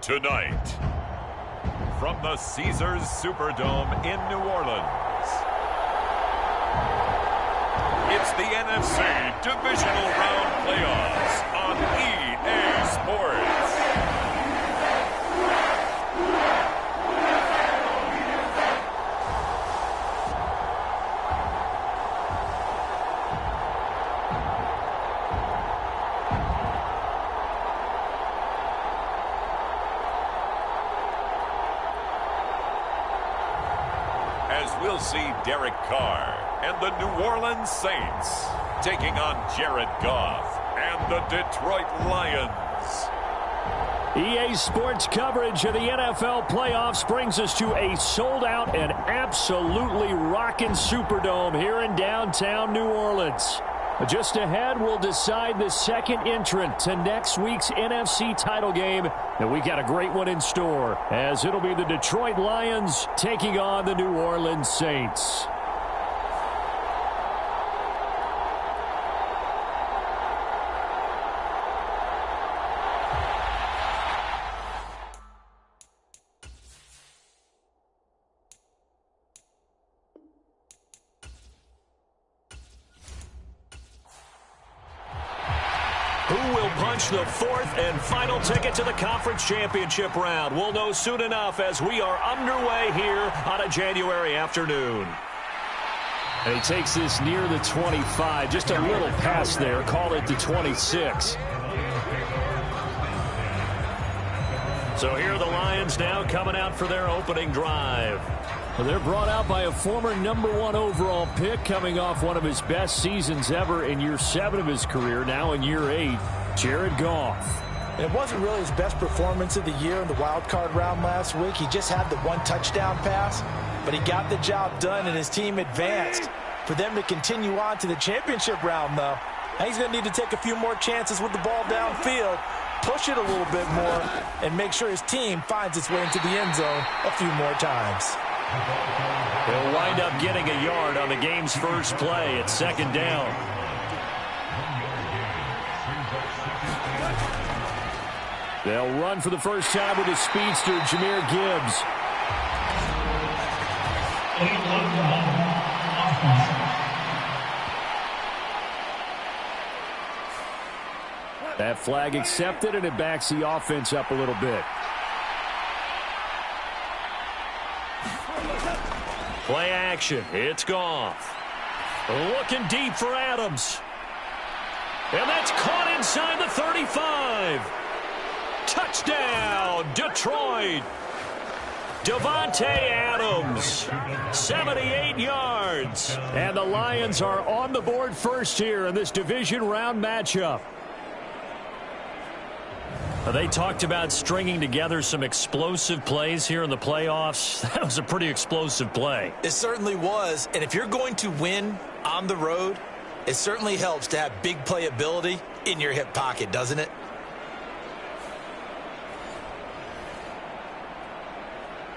Tonight, from the Caesars Superdome in New Orleans, it's the NFC Divisional Round Playoffs on EA Sports. We'll see Derek Carr and the New Orleans Saints taking on Jared Goff and the Detroit Lions. EA Sports coverage of the NFL playoffs brings us to a sold-out and absolutely rocking Superdome here in downtown New Orleans. Just ahead, we'll decide the second entrant to next week's NFC title game. And we got a great one in store, as it'll be the Detroit Lions taking on the New Orleans Saints. The fourth and final ticket to the conference championship round. We'll know soon enough as we are underway here on a January afternoon. And he takes this near the 25. Just a little pass there. Call it the 26. So here are the Lions now coming out for their opening drive. Well, they're brought out by a former #1 overall pick coming off one of his best seasons ever in year 7 of his career, now in year 8. Jared Goff. It wasn't really his best performance of the year in the wild card round last week. He just had the one touchdown pass, but he got the job done and his team advanced. For them to continue on to the championship round, though, he's going to need to take a few more chances with the ball downfield, push it a little bit more, and make sure his team finds its way into the end zone a few more times. He'll wind up getting a yard on the game's first play at second down. They'll run for the first time with his speedster, Jahmyr Gibbs. That flag accepted, and it backs the offense up a little bit. Play action. It's Goff. Looking deep for Adams. And that's caught inside the 35. Touchdown, Detroit. Davante Adams, 78 yards. And the Lions are on the board first here in this division round matchup. They talked about stringing together some explosive plays here in the playoffs. That was a pretty explosive play. It certainly was. And if you're going to win on the road, it certainly helps to have big playability in your hip pocket, doesn't it?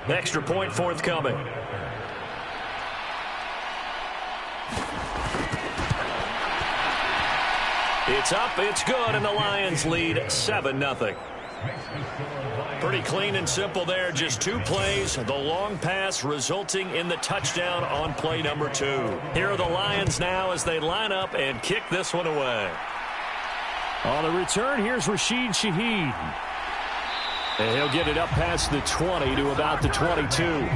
Extra point forthcoming. It's up, it's good, and the Lions lead 7-0. Pretty clean and simple there. Just 2 plays. The long pass resulting in the touchdown on play number 2. Here are the Lions now as they line up and kick this one away. On the return, here's Rashid Shaheed. And he'll get it up past the 20 to about the 22.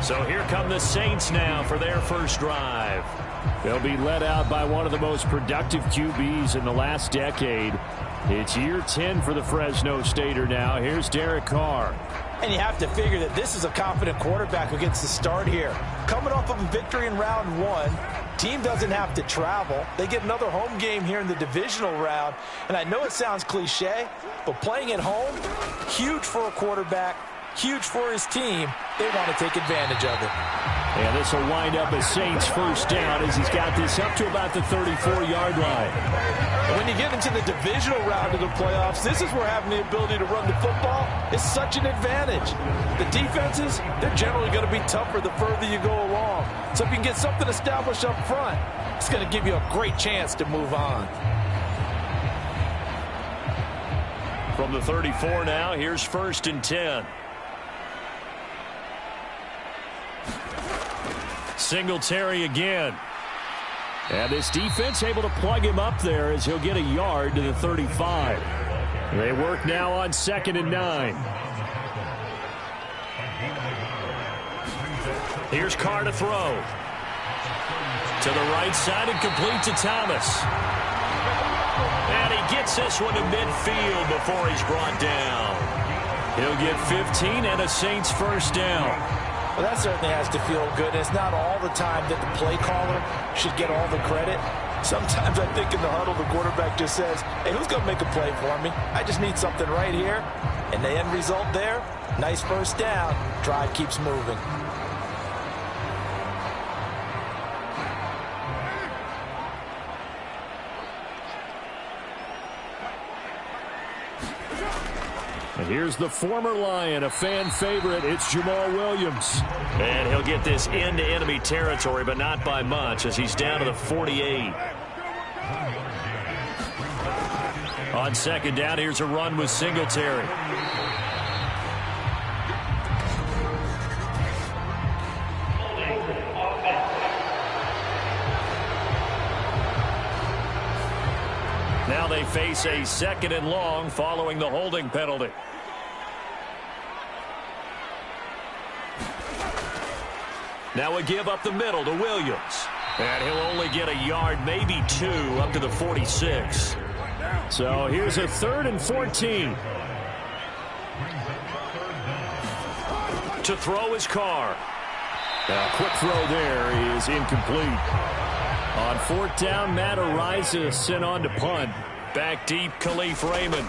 So here come the Saints now for their first drive. They'll be led out by one of the most productive QBs in the last decade. It's year 10 for the Fresno Stater now. Here's Derek Carr. And you have to figure that this is a confident quarterback who gets the start here. Coming off of a victory in round 1, team doesn't have to travel. They get another home game here in the divisional round. And I know it sounds cliche, but playing at home, huge for a quarterback, huge for his team. They want to take advantage of it. And this will wind up a Saints first down as he's got this up to about the 34-yard line. And when you get into the divisional round of the playoffs, this is where having the ability to run the football is such an advantage. The defenses, they're generally going to be tougher the further you go along. So if you can get something established up front, it's going to give you a great chance to move on. From the 34 now, here's 1st and 10. Singletary again. And this defense able to plug him up there as he'll get a yard to the 35. They work now on 2nd and 9. Here's Carr to throw. To the right side and complete to Thomas. And he gets this one to midfield before he's brought down. He'll get 15 and a Saints first down. Well, that certainly has to feel good. It's not all the time that the play caller should get all the credit. Sometimes I think in the huddle, the quarterback just says, hey, who's going to make a play for me? I just need something right here. And the end result there, nice first down. Drive keeps moving. And here's the former Lion, a fan favorite. It's Jamal Williams. And he'll get this into enemy territory, but not by much as he's down to the 48. On 2nd down, here's a run with Singletary. Now they face a 2nd and long following the holding penalty. Now a give up the middle to Williams. And he'll only get a yard, maybe 2, up to the 46. So here's a 3rd and 14. To throw his Carr. A quick throw there is incomplete. On 4th down, Matt Araiza sent on to punt. Back deep, Khalif Raymond.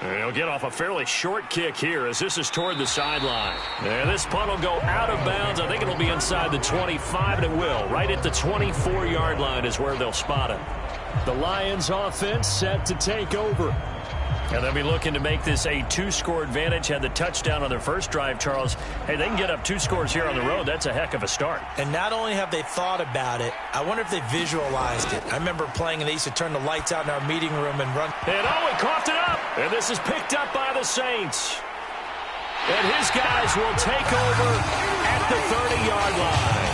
And he'll get off a fairly short kick here as this is toward the sideline. And this punt will go out of bounds. I think it'll be inside the 25, and it will. Right at the 24-yard line is where they'll spot it. The Lions offense set to take over. And they'll be looking to make this a 2-score advantage. Had the touchdown on their first drive, Charles. Hey, they can get up 2 scores here on the road. That's a heck of a start. And not only have they thought about it, I wonder if they visualized it. I remember playing, and they used to turn the lights out in our meeting room and run. And oh, he coughed it up. And this is picked up by the Saints. And his guys will take over at the 30-yard line.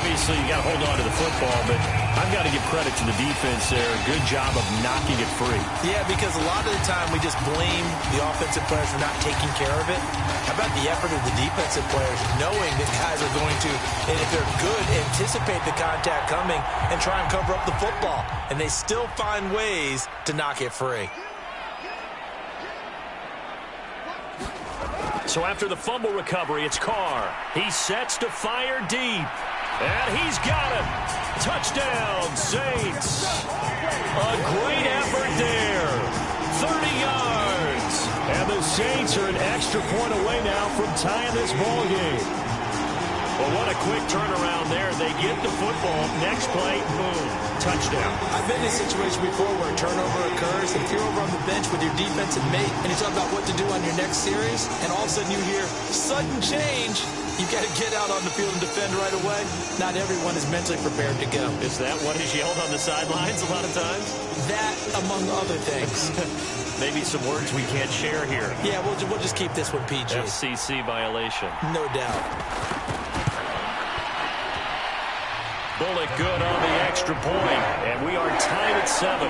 Obviously, you got to hold on to the football, but I've got to give credit to the defense there. Good job of knocking it free. Yeah, because a lot of the time we just blame the offensive players for not taking care of it. How about the effort of the defensive players knowing that guys are going to, and if they're good, anticipate the contact coming and try and cover up the football. And they still find ways to knock it free. So after the fumble recovery, it's Carr. He sets to fire deep. And he's got him. Touchdown, Saints. A great effort there. 30 yards. And the Saints are an extra point away now from tying this ball game. Well, what a quick turnaround there. They get the football. Next play, boom, touchdown. I've been in a situation before where a turnover occurs, and if you're over on the bench with your defensive mate, and you talk about what to do on your next series, and all of a sudden you hear sudden change, you got to get out on the field and defend right away. Not everyone is mentally prepared to go. Is that what is yelled on the sidelines a lot of times? That, among other things. Maybe some words we can't share here. Yeah, we'll just keep this one PG. FCC violation. No doubt. Bullock good on the extra point, and we are tied at 7.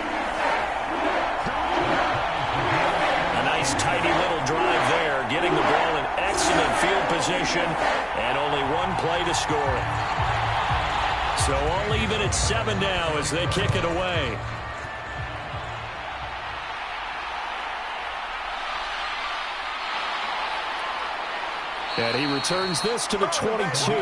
A nice, tidy little drive there, getting the ball in excellent field position, and only one play to score it. So all even at 7 now as they kick it away. And he returns this to the 22.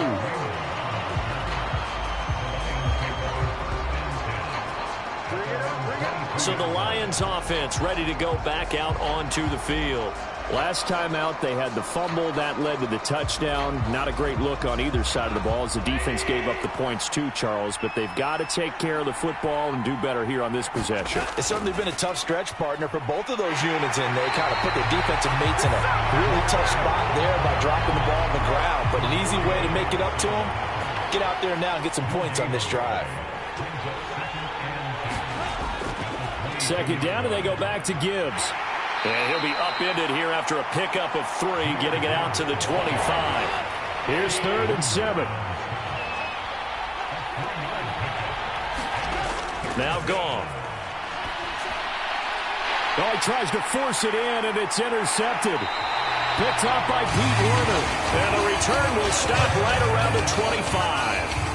So the Lions offense ready to go back out onto the field. Last time out, they had the fumble. That led to the touchdown. Not a great look on either side of the ball as the defense gave up the points too, Charles. But they've got to take care of the football and do better here on this possession. It's certainly been a tough stretch, partner, for both of those units, and they kind of put their defensive mates in a really tough spot there by dropping the ball on the ground. But an easy way to make it up to them, get out there now and get some points on this drive. Second down, and they go back to Gibbs. And he'll be upended here after a pickup of 3, getting it out to the 25. Here's 3rd and 7. Now Goff. Oh, he tries to force it in, and it's intercepted. Picked up by Pete Werner. And the return will stop right around the 25.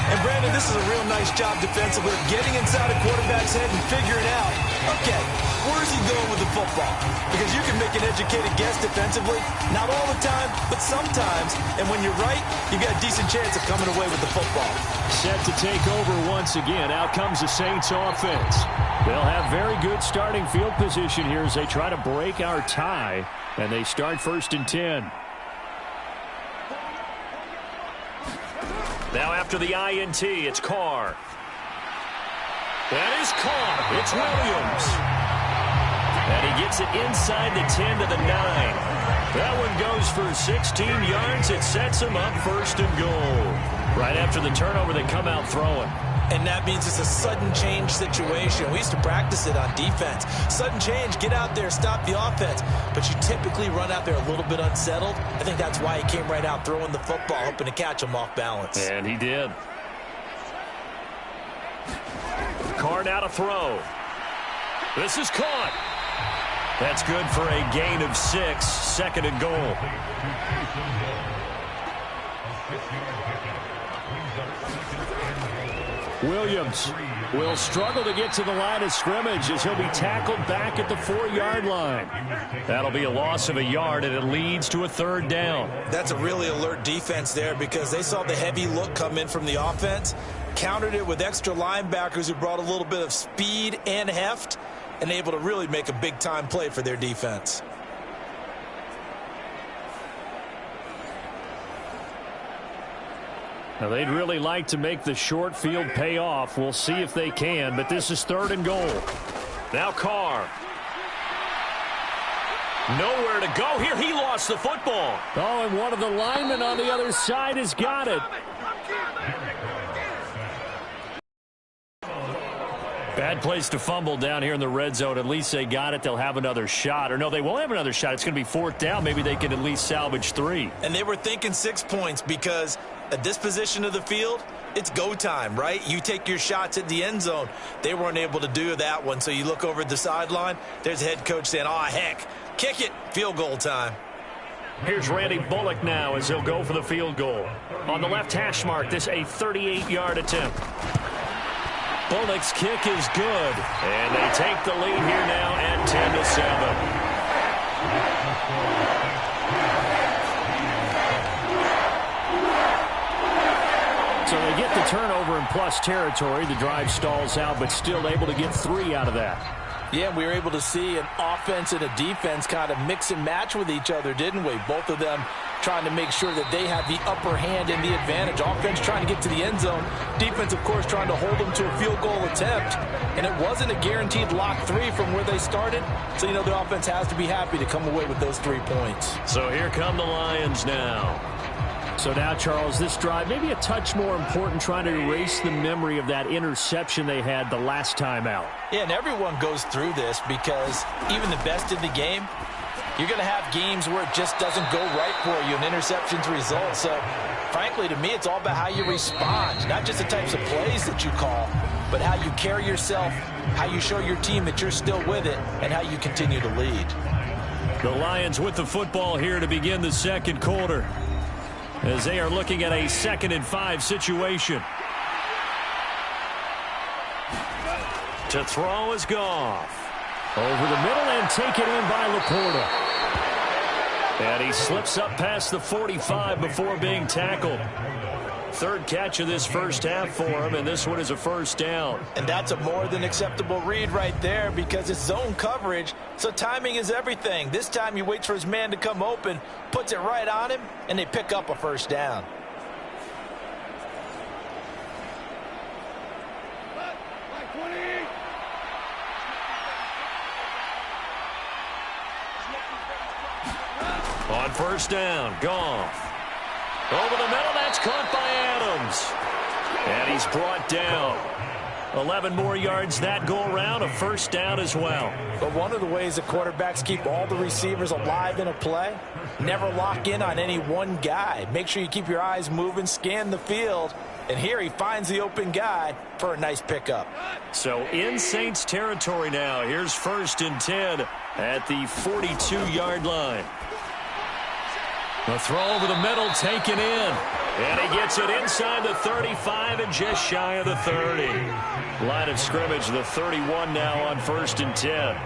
And, Brandon, this is a real nice job defensively, getting inside a quarterback's head and figuring out, okay, where's he going with the football? Because you can make an educated guess defensively, not all the time, but sometimes. And when you're right, you've got a decent chance of coming away with the football. Set to take over once again. Out comes the Saints offense. They'll have very good starting field position here as they try to break our tie. And they start 1st and 10. Now after the INT, it's Carr. That is caught. It's Williams. And he gets it inside the 10 to the 9. That one goes for 16 yards. It sets him up 1st and goal. Right after the turnover, they come out throwing. And that means it's a sudden change situation. We used to practice it on defense. Sudden change, get out there, stop the offense. But you typically run out there a little bit unsettled. I think that's why he came right out throwing the football, hoping to catch him off balance. And he did. Carr now to throw. This is caught. That's good for a gain of 6. 2nd and goal. Williams will struggle to get to the line of scrimmage as he'll be tackled back at the 4-yard line. That'll be a loss of a yard, and it leads to a 3rd down. That's a really alert defense there because they saw the heavy look come in from the offense, countered it with extra linebackers who brought a little bit of speed and heft, and able to really make a big-time play for their defense. Now, they'd really like to make the short field pay off. We'll see if they can, but this is 3rd and goal. Now Carr. Nowhere to go here. He lost the football. Oh, and one of the linemen on the other side has got it. Bad place to fumble down here in the red zone. At least they got it. They'll have another shot. Or no, they won't have another shot. It's going to be 4th down. Maybe they can at least salvage 3. And they were thinking 6 points because at this position of the field, it's go time, right? You take your shots at the end zone. They weren't able to do that one. So you look over at the sideline. There's the head coach saying, oh, heck, kick it. Field goal time. Here's Randy Bullock now as he'll go for the field goal. On the left hash mark, this a 38-yard attempt. Bullock's kick is good. And they take the lead here now at 10-7. So they get the turnover in plus territory. The drive stalls out, but still able to get 3 out of that. Yeah, we were able to see an offense and a defense kind of mix and match with each other, didn't we? Both of them trying to make sure that they have the upper hand and the advantage. Offense trying to get to the end zone. Defense, of course, trying to hold them to a field goal attempt. And it wasn't a guaranteed lock 3 from where they started. So, you know, the offense has to be happy to come away with those 3 points. So here come the Lions now. So now, Charles, this drive maybe a touch more important, trying to erase the memory of that interception they had the last time out. Yeah, and everyone goes through this because even the best in the game, you're going to have games where it just doesn't go right for you, and interceptions result. So, frankly, to me, it's all about how you respond, not just the types of plays that you call, but how you carry yourself, how you show your team that you're still with it, and how you continue to lead. The Lions with the football here to begin the second quarter, as they are looking at a 2nd and 5 situation. To throw is Goff. Over the middle and taken in by Laporta. And he slips up past the 45 before being tackled. 3rd catch of this first half for him, and this one is a 1st down. And that's a more than acceptable read right there because it's zone coverage, so timing is everything. This time he waits for his man to come open, puts it right on him, and they pick up a 1st down. On 1st down, Goff. Over the middle, that's caught by Adams. And he's brought down. 11 more yards that go around, a first down as well. But one of the ways the quarterbacks keep all the receivers alive in a play, never lock in on any one guy. Make sure you keep your eyes moving, scan the field, and here he finds the open guy for a nice pickup. So in Saints territory now. Here's 1st and 10 at the 42-yard line. The throw over the middle taken in. And he gets it inside the 35 and just shy of the 30. Line of scrimmage, the 31 now on 1st and 10.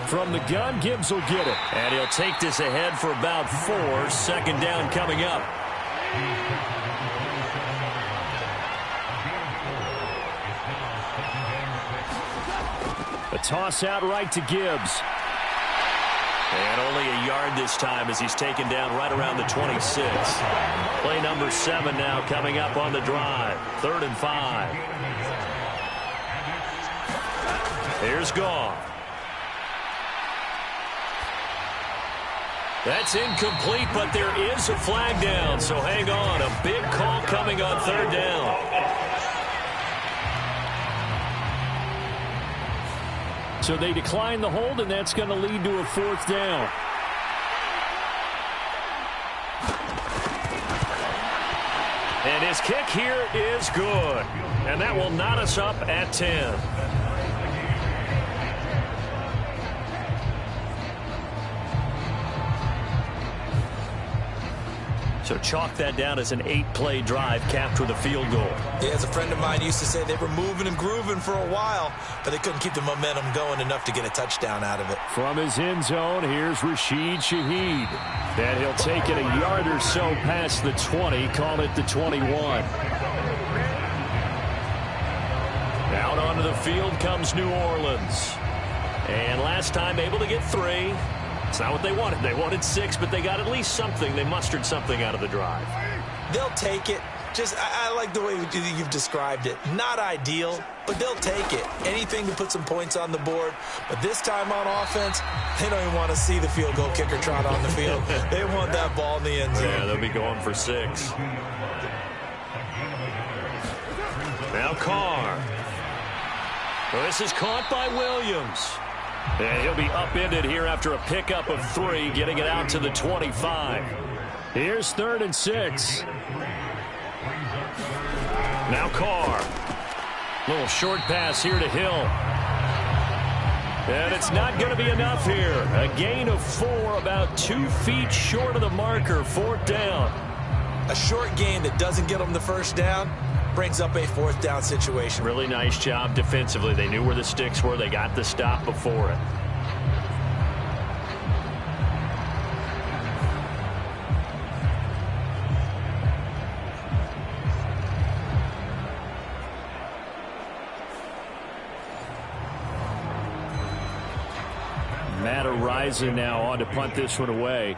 From the gun, Gibbs will get it. And he'll take this ahead for about 4. 2nd down coming up. A toss out right to Gibbs. And only a yard this time as he's taken down right around the 26. Play number 7 now coming up on the drive. 3rd and 5. Here's Goff. That's incomplete, but there is a flag down, so hang on. A big call coming on 3rd down. So they decline the hold, and that's going to lead to a 4th down. And his kick here is good. And that will knot us up at 10. So chalk that down as an 8-play drive capped with a field goal. Yeah, as a friend of mine used to say, they were moving and grooving for a while, but they couldn't keep the momentum going enough to get a touchdown out of it. From his end zone, here's Rashid Shaheed. And he'll take it a yard or so past the 20, call it the 21. Out onto the field comes New Orleans. And last time able to get 3. It's not what they wanted. They wanted 6, but they got at least something. They mustered something out of the drive. They'll take it. Just, I like the way you've described it. Not ideal, but they'll take it. Anything to put some points on the board. But this time on offense, they don't even want to see the field goal kicker trot on the field. They want that ball in the end zone. Yeah, they'll be going for 6. Now Carr. Well, this is caught by Williams. And he'll be upended here after a pickup of 3, getting it out to the 25. Here's 3rd and 6. Now Carr. Little short pass here to Hill. And it's not going to be enough here. A gain of 4, about 2 feet short of the marker. 4th down. A short gain that doesn't get them the first down brings up a 4th down situation. Really nice job defensively. They knew where the sticks were. They got the stop before it. Matt Araiza now on to punt this one away.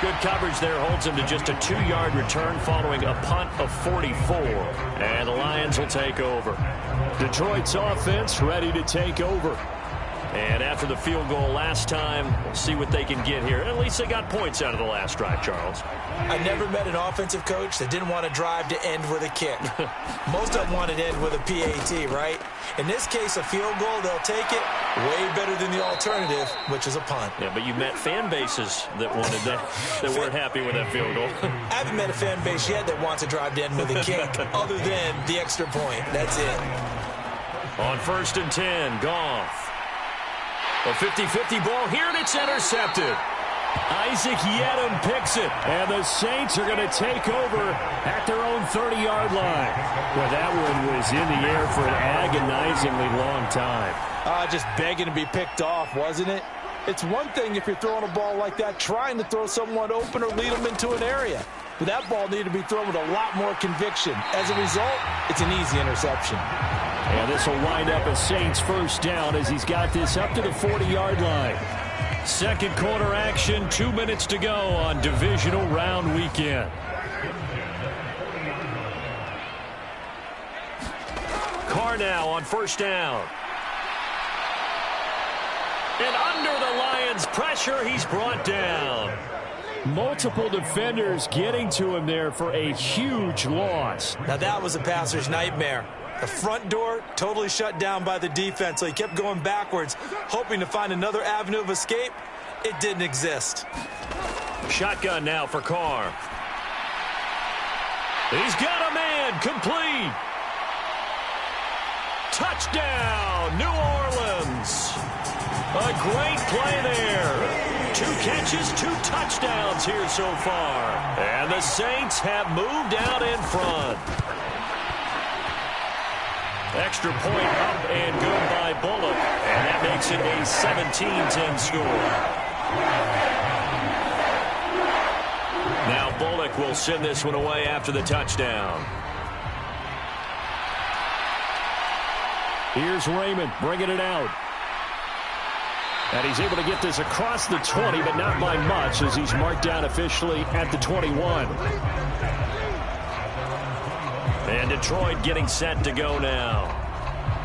Good coverage there holds him to just a 2-yard return following a punt of 44. And the Lions will take over. Detroit's offense ready to take over. And after the field goal last time, we'll see what they can get here. At least they got points out of the last drive, Charles. I never met an offensive coach that didn't want to drive to end with a kick. Most of them wanted to end with a PAT, right? In this case, a field goal, they'll take it. Way better than the alternative, which is a punt. Yeah, but you met fan bases that wanted that, that weren't happy with that field goal. I haven't met a fan base yet that wants to drive to end with a kick, other than the extra point. That's it. On 1st and 10, Goff. A 50-50 ball here, and it's intercepted. Isaac Yedem picks it, and the Saints are going to take over at their own 30-yard line. Well, that one was in the air for an agonizingly long time. Just begging to be picked off, wasn't it? It's one thing if you're throwing a ball like that, trying to throw someone open or lead them into an area. But that ball needed to be thrown with a lot more conviction. As a result, it's an easy interception. And this will wind up a Saints 1st down as he's got this up to the 40-yard line. Second quarter action, 2 minutes to go on divisional round weekend. Carr now on 1st down. And Lions pressure. He's brought down. Multiple defenders getting to him there for a huge loss. Now that was a passer's nightmare. The front door totally shut down by the defense, so he kept going backwards, hoping to find another avenue of escape. It didn't exist. Shotgun now for Carr. He's got a man, complete. Touchdown, New Orleans. A great play there. 2 catches, 2 touchdowns here so far. And the Saints have moved out in front. Extra point up and good by Bullock. And that makes it a 17-10 score. Now Bullock will send this one away after the touchdown. Here's Raymond bringing it out. And he's able to get this across the 20, but not by much as he's marked down officially at the 21. And Detroit getting set to go now.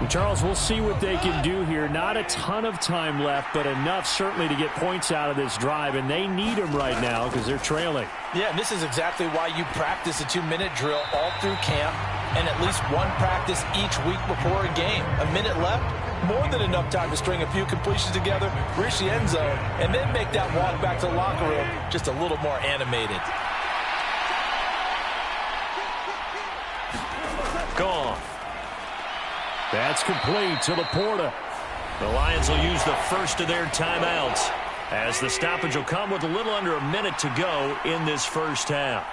Charles, we'll see what they can do here. Not a ton of time left, but enough certainly to get points out of this drive, and they need them right now because they're trailing. Yeah, and this is exactly why you practice a 2-minute drill all through camp and at least one practice each week before a game. A minute left, more than enough time to string a few completions together, reach the end zone, and then make that walk back to the locker room just a little more animated. Goff. That's complete to Laporta. The Lions will use the first of their timeouts as the stoppage will come with a little under a minute to go in this first half.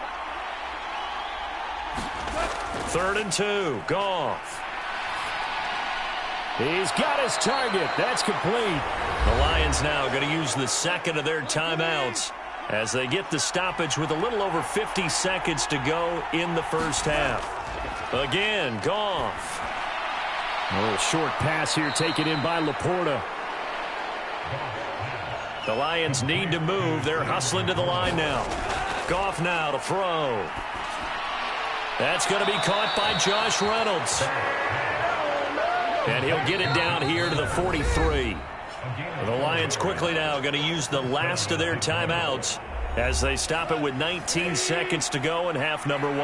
3rd and 2. Goff. He's got his target. That's complete. The Lions now going to use the second of their timeouts as they get the stoppage with a little over 50 seconds to go in the first half. Again, Goff. A little short pass here taken in by Laporta. The Lions need to move. They're hustling to the line now. Goff now to throw. That's going to be caught by Josh Reynolds. And he'll get it down here to the 43. The Lions quickly now going to use the last of their timeouts as they stop it with 19 seconds to go in half number 1.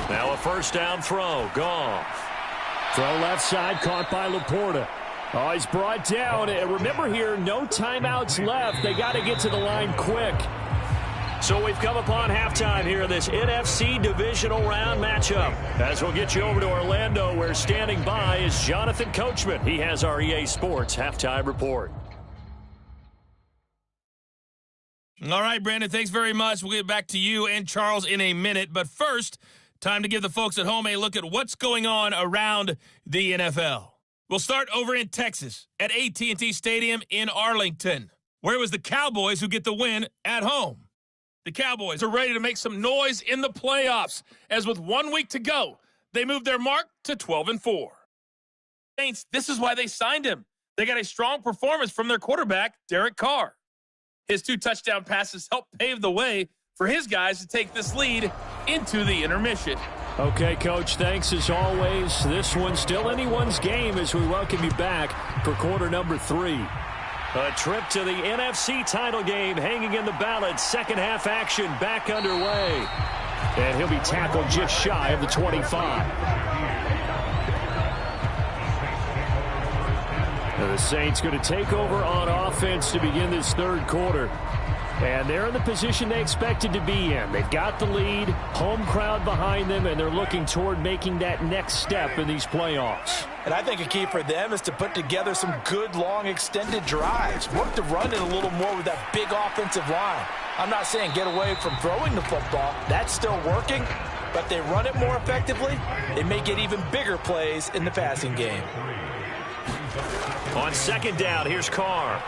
Now a first down throw. Goff. Throw left side caught by Laporta. Oh, he's brought down. And remember here, no timeouts left. They got to get to the line quick. So we've come upon halftime here in this NFC divisional round matchup. As we'll get you over to Orlando, where standing by is Jonathan Coachman. He has our EA Sports halftime report. All right, Brandon, thanks very much. We'll get back to you and Charles in a minute. But first, time to give the folks at home a look at what's going on around the NFL. We'll start over in Texas at AT&T Stadium in Arlington, where it was the Cowboys who get the win at home. The Cowboys are ready to make some noise in the playoffs, as with 1 week to go, they moved their mark to 12-4. Saints, this is why they signed him. They got a strong performance from their quarterback, Derek Carr. His 2 touchdown passes helped pave the way for his guys to take this lead into the intermission. Okay, Coach, thanks as always. This one's still anyone's game as we welcome you back for quarter number 3. A trip to the NFC title game hanging in the balance. Second half action back underway. And he'll be tackled just shy of the 25. Now the Saints going to take over on offense to begin this third quarter. And they're in the position they expected to be in. They've got the lead, home crowd behind them, and they're looking toward making that next step in these playoffs. And I think a key for them is to put together some good, long, extended drives. Work the run in a little more with that big offensive line. I'm not saying get away from throwing the football. That's still working. But they run it more effectively, they may get even bigger plays in the passing game. On second down, here's Carr.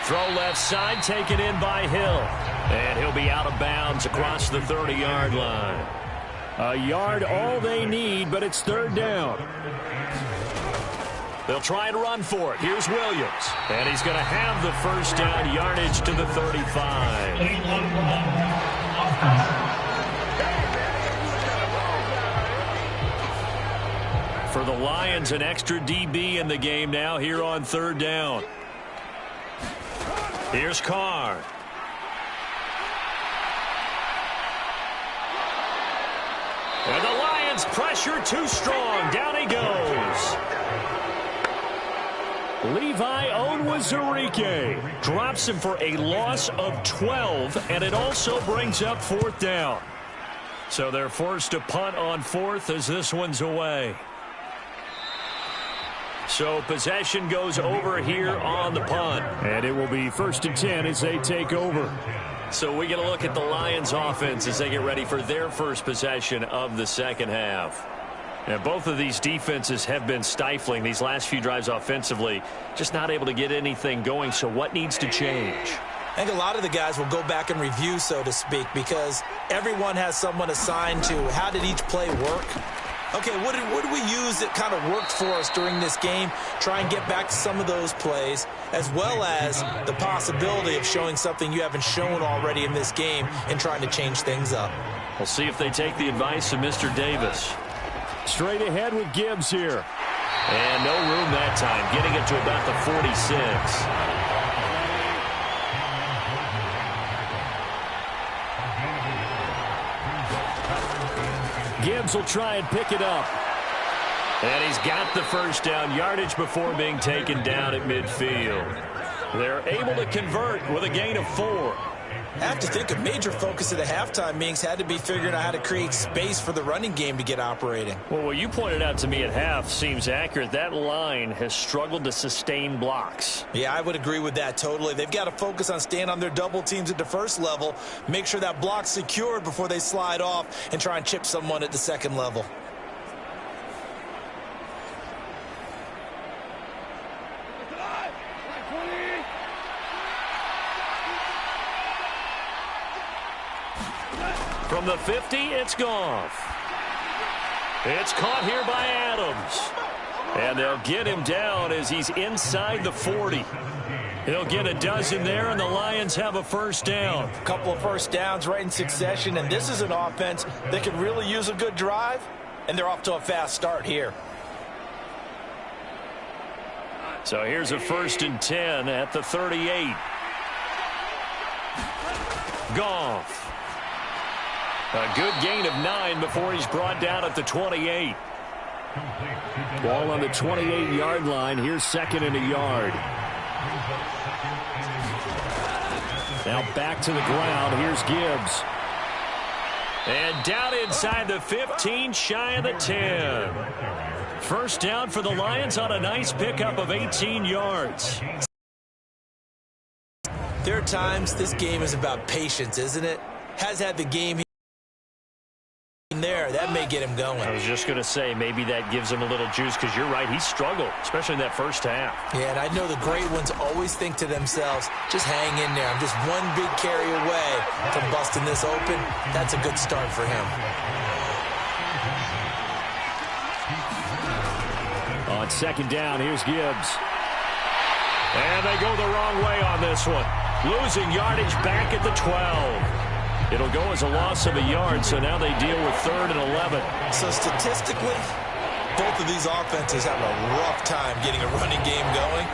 Throw left side, taken in by Hill. And he'll be out of bounds across the 30-yard line. A yard all they need, but it's third down. They'll try and run for it. Here's Williams. And he's going to have the first down yardage to the 35. For the Lions, an extra DB in the game now here on third down. Here's Carr. And the Lions pressure too strong. Down he goes. Levi Onwuzurike drops him for a loss of 12, and it also brings up fourth down. So they're forced to punt on fourth as this one's away. So possession goes over here on the punt. And it will be 1st and 10 as they take over. So we get a look at the Lions offense as they get ready for their first possession of the second half. And both of these defenses have been stifling these last few drives offensively. Just not able to get anything going. So what needs to change? I think a lot of the guys will go back and review, so to speak, because everyone has someone assigned to how did each play work. Okay, what did we use that kind of worked for us during this game? Try and get back to some of those plays, as well as the possibility of showing something you haven't shown already in this game and trying to change things up. We'll see if they take the advice of Mr. Davis. Straight ahead with Gibbs here. And no room that time, getting it to about the 46. Gibbs will try and pick it up. And he's got the first down yardage before being taken down at midfield. They're able to convert with a gain of 4. I have to think a major focus of the halftime meetings had to be figuring out how to create space for the running game to get operating. Well, what you pointed out to me at half seems accurate. That line has struggled to sustain blocks. Yeah, I would agree with that totally. They've got to focus on staying on their double teams at the first level, make sure that block's secured before they slide off and try and chip someone at the second level. From the 50, it's Goff. It's caught here by Adams. And they'll get him down as he's inside the 40. He'll get a dozen there, and the Lions have a first down. A couple of first downs right in succession, and this is an offense that can really use a good drive, and they're off to a fast start here. So here's a 1st and 10 at the 38. Goff. A good gain of 9 before he's brought down at the 28. Ball on the 28-yard line. Here's 2nd and a yard. Now back to the ground. Here's Gibbs. And down inside the 15, shy of the 10. First down for the Lions on a nice pickup of 18 yards. There are times this game is about patience, isn't it? Has had the game there. That may get him going. I was just going to say, maybe that gives him a little juice, because you're right, he struggled, especially in that first half. Yeah, and I know the great ones always think to themselves, just hang in there. I'm just one big carry away from busting this open. That's a good start for him. On 2nd down, here's Gibbs. And they go the wrong way on this one. Losing yardage back at the 12. It'll go as a loss of a yard, so now they deal with 3rd and 11. So statistically, both of these offenses have a rough time getting a running game going.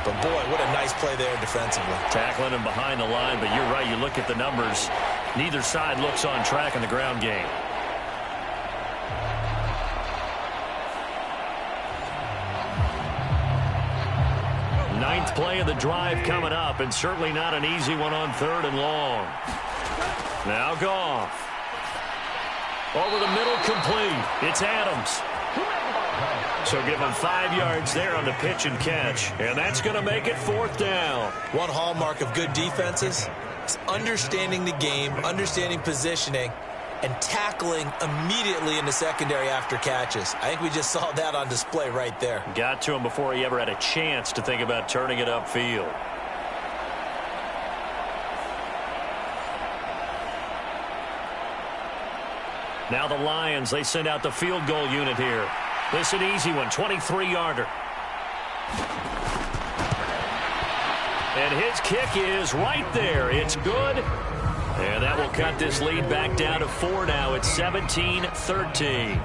But, boy, what a nice play there defensively. Tackling him behind the line, but you're right, you look at the numbers. Neither side looks on track in the ground game. Ninth play of the drive coming up, and certainly not an easy one on 3rd and long. Now Goff. Over the middle, complete. It's Adams. So give him 5 yards there on the pitch and catch. And that's going to make it 4th down. One hallmark of good defenses is understanding the game, understanding positioning, and tackling immediately in the secondary after catches. I think we just saw that on display right there. Got to him before he ever had a chance to think about turning it upfield. Now the Lions, they send out the field goal unit here. This an easy one, 23-yarder. And his kick is right there. It's good. And that will cut this lead back down to 4 now. It's 17-13.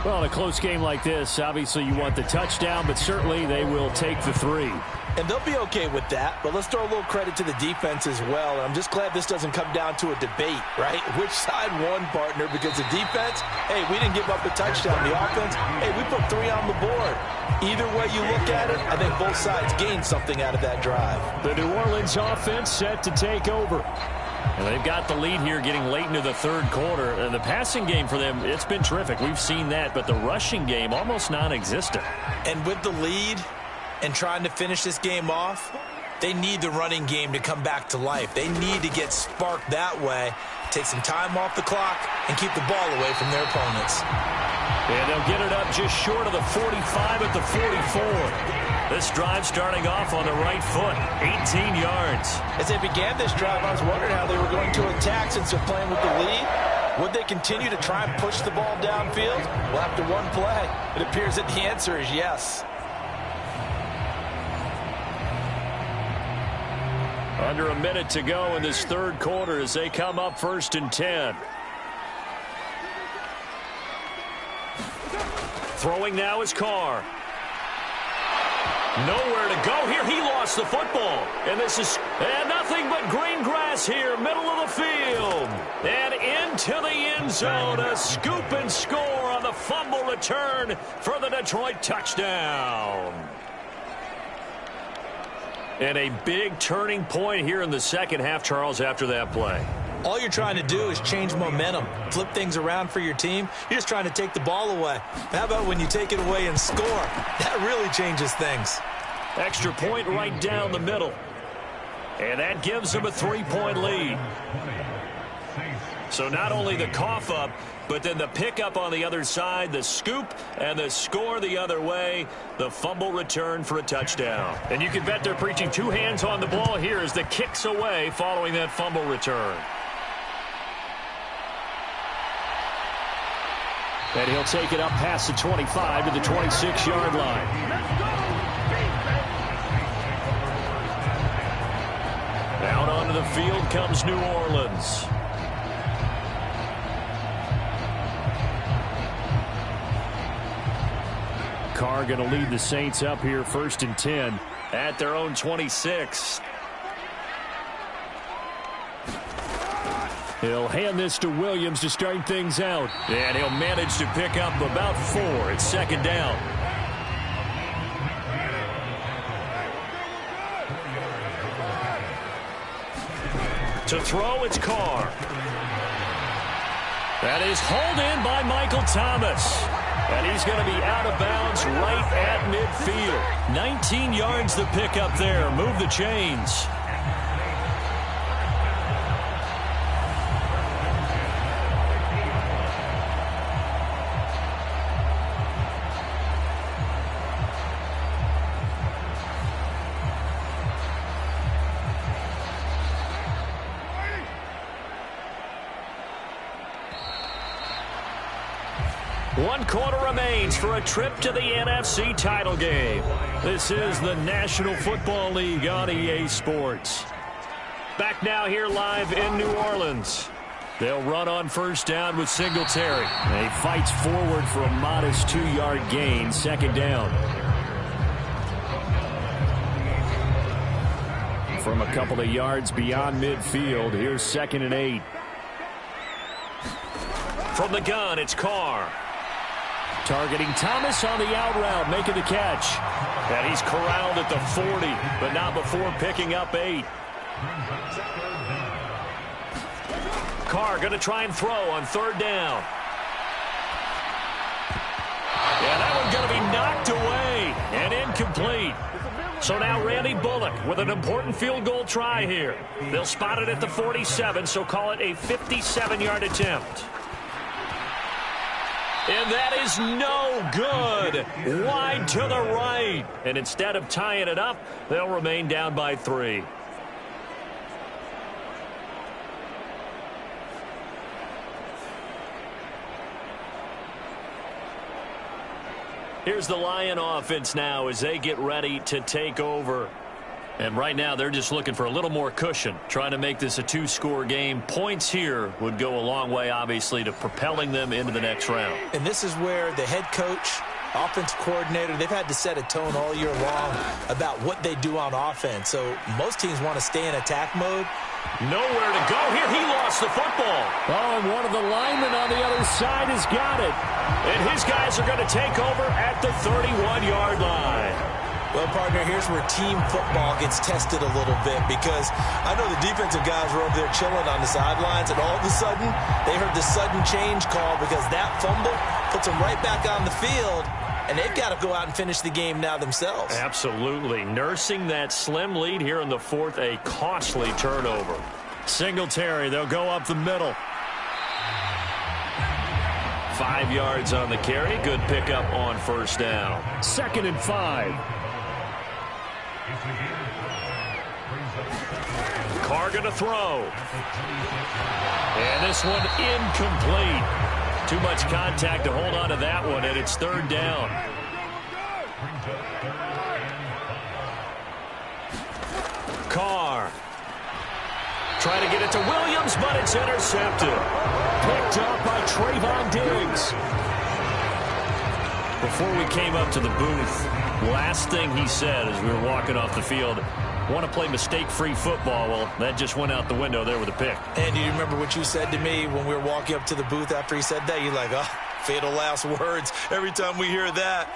Well, in a close game like this, obviously you want the touchdown, but certainly they will take the 3. And they'll be okay with that, but let's throw a little credit to the defense as well. And I'm just glad this doesn't come down to a debate, right? Which side won, partner? Because the defense, hey, we didn't give up a touchdown. The offense, hey, we put 3 on the board. Either way you look at it, I think both sides gained something out of that drive. The New Orleans offense set to take over. And they've got the lead here getting late into the third quarter. And the passing game for them, it's been terrific. We've seen that, but the rushing game almost non-existent. And with the lead and trying to finish this game off, they need the running game to come back to life. They need to get sparked that way, take some time off the clock, and keep the ball away from their opponents. And they'll get it up just short of the 45 at the 44. This drive starting off on the right foot, 18 yards. As they began this drive, I was wondering how they were going to attack since they're playing with the lead. Would they continue to try and push the ball downfield? Well, after one play, it appears that the answer is yes. Under a minute to go in this third quarter as they come up 1st and 10. Throwing now is Carr. Nowhere to go here. He lost the football. And this is nothing but green grass here, middle of the field. And into the end zone, a scoop and score on the fumble return for the Detroit touchdown. And a big turning point here in the second half, Charles, after that play. All you're trying to do is change momentum, flip things around for your team. You're just trying to take the ball away. How about when you take it away and score? That really changes things. Extra point right down the middle. And that gives them a 3-point lead. So not only the cough up, but then the pickup on the other side, the scoop, and the score the other way, the fumble return for a touchdown. And you can bet they're preaching 2 hands on the ball here as the kick's away following that fumble return. And he'll take it up past the 25 to the 26-yard line. Out onto the field comes New Orleans. Carr going to lead the Saints up here 1st and 10. At their own 26. He'll hand this to Williams to start things out. And he'll manage to pick up about 4. It's 2nd down. To throw, it's Carr. That is hauled in by Michael Thomas. And he's going to be out of bounds right at midfield. 19 yards to pick up there. Move the chains. One quarter remains for a trip to the NFC title game. This is the National Football League on EA Sports. Back now here live in New Orleans. They'll run on 1st down with Singletary. He fights forward for a modest 2-yard gain, 2nd down. From a couple of yards beyond midfield, here's 2nd and 8. From the gun, it's Carr. Targeting Thomas on the out route, making the catch. And he's corralled at the 40, but not before picking up 8. Carr going to try and throw on 3rd down. Yeah, that one's going to be knocked away and incomplete. So now Randy Bullock with an important field goal try here. They'll spot it at the 47, so call it a 57-yard attempt. And that is no good. Wide to the right. And instead of tying it up, they'll remain down by 3. Here's the Lion offense now as they get ready to take over. And right now they're just looking for a little more cushion, trying to make this a 2-score game. Points here would go a long way, obviously, to propelling them into the next round. And this is where the head coach, offensive coordinator, they've had to set a tone all year long about what they do on offense. So most teams want to stay in attack mode. Nowhere to go here. He lost the football. Oh, and one of the linemen on the other side has got it. And his guys are going to take over at the 31-yard line. Well, partner, here's where team football gets tested a little bit, because I know the defensive guys were over there chilling on the sidelines, and all of a sudden they heard the sudden change call because that fumble puts them right back on the field, and they've got to go out and finish the game now themselves. Absolutely. Nursing that slim lead here in the fourth, a costly turnover. Singletary, they'll go up the middle. 5 yards on the carry. Good pickup on first down. 2nd and 5. Carr going to throw. And this one incomplete. Too much contact to hold on to that one, and it's 3rd down. Carr. Trying to get it to Williams, but it's intercepted. Picked up by Trayvon Diggs. Before we came up to the booth, last thing he said as we were walking off the field, want to play mistake-free football. Well, that just went out the window there with a pick. And do you remember what you said to me when we were walking up to the booth after he said that? You're like, oh, fatal last words. Every time we hear that,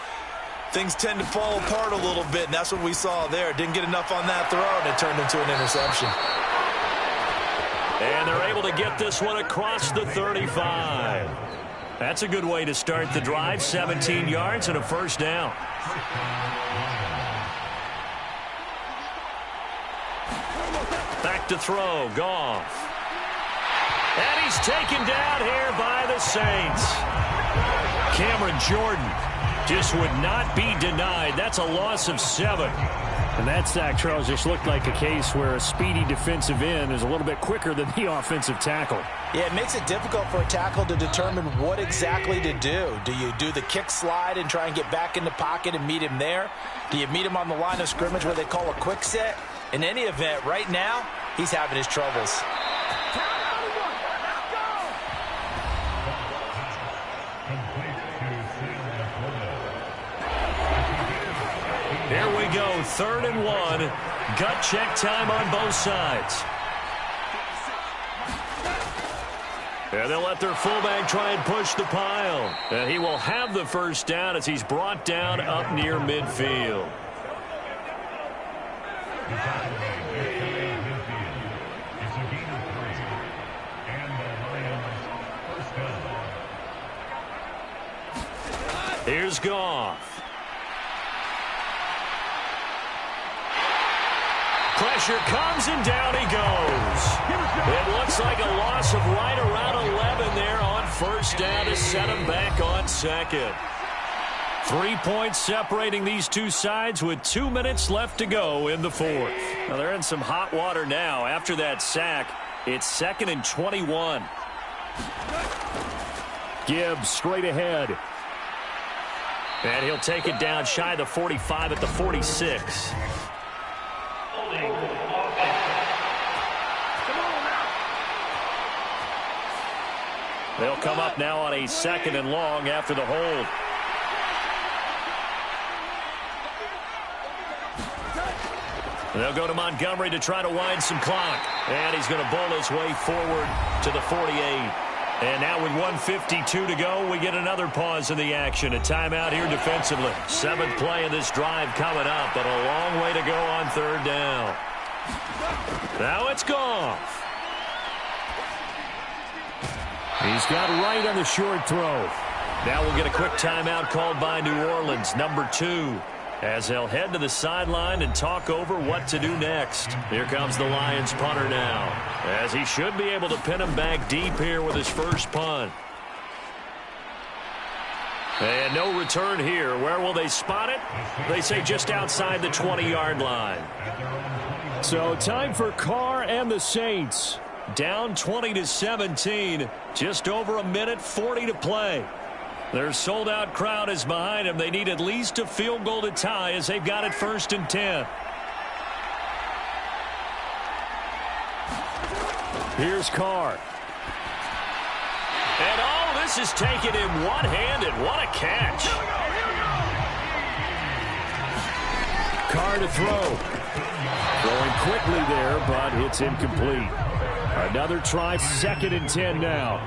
things tend to fall apart a little bit, and that's what we saw there. Didn't get enough on that throw, and it turned into an interception. And they're able to get this one across the 35. That's a good way to start the drive. 17 yards and a first down. Back to throw. Goff. And he's taken down here by the Saints. Cameron Jordan just would not be denied. That's a loss of 7. And that sack, Charles, just looked like a case where a speedy defensive end is a little bit quicker than the offensive tackle. Yeah, it makes it difficult for a tackle to determine what exactly to do. Do you do the kick slide and try and get back in the pocket and meet him there? Do you meet him on the line of scrimmage where they call a quick set? In any event, right now, he's having his troubles. Here we go, 3rd and 1. Gut check time on both sides. And they'll let their fullback try and push the pile. And he will have the first down as he's brought down up near midfield. Here's Goff. Pressure comes, and down he goes. It looks like a loss of right around 11 there on first down to set him back on 2nd. 3 points separating these two sides with 2 minutes left to go in the 4th. Now they're in some hot water now. After that sack, it's 2nd and 21. Gibbs straight ahead. And he'll take it down shy of the 45 at the 46. They'll come up now on a 2nd and long after the hold. They'll go to Montgomery to try to wind some clock. And he's going to bowl his way forward to the 48. And now with 1:52 to go, we get another pause in the action. A timeout here defensively. 7th play of this drive coming up, but a long way to go on 3rd down. Now it's Goff. He's got right on the short throw. Now we'll get a quick timeout called by New Orleans, number 2, as they'll head to the sideline and talk over what to do next. Here comes the Lions punter now, as he should be able to pin him back deep here with his first punt. And no return here. Where will they spot it? They say just outside the 20-yard line. So time for Carr and the Saints. Down 20-17. Just over 1:40 to play. Their sold-out crowd is behind them. They need at least a field goal to tie as they've got it 1st and 10. Here's Carr. And oh, this is taken in one-handed. What a catch. Carr to throw. Throwing quickly there, but it's incomplete. Another try, 2nd and 10 now.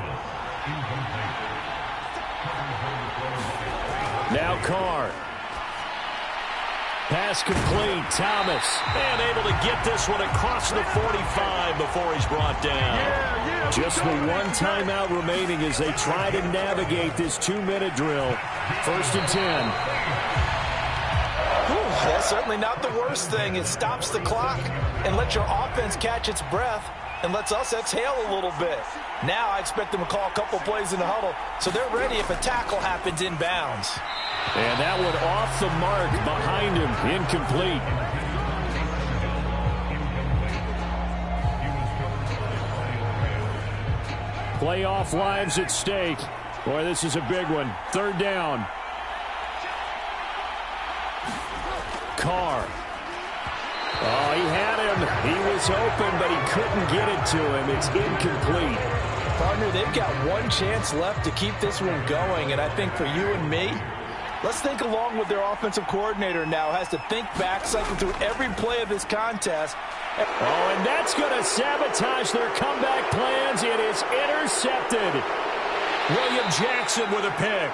Now Carr. Pass complete, Thomas. And able to get this one across the 45 before he's brought down. Just the one timeout remaining as they try to navigate this 2-minute drill. 1st and 10. That's certainly not the worst thing. It stops the clock and lets your offense catch its breath and lets us exhale a little bit. Now I expect them to call a couple plays in the huddle so they're ready if a tackle happens inbounds. And that one off the mark behind him, incomplete. Playoff lives at stake. Boy, this is a big one. 3rd down. Carr. Oh, he had him. He was open, but he couldn't get it to him. It's incomplete. Partner, they've got one chance left to keep this one going, and I think for you and me, let's think along with their offensive coordinator now. Has to think back, cycle through every play of this contest. Oh, and that's going to sabotage their comeback plans. It is intercepted. William Jackson with a pick.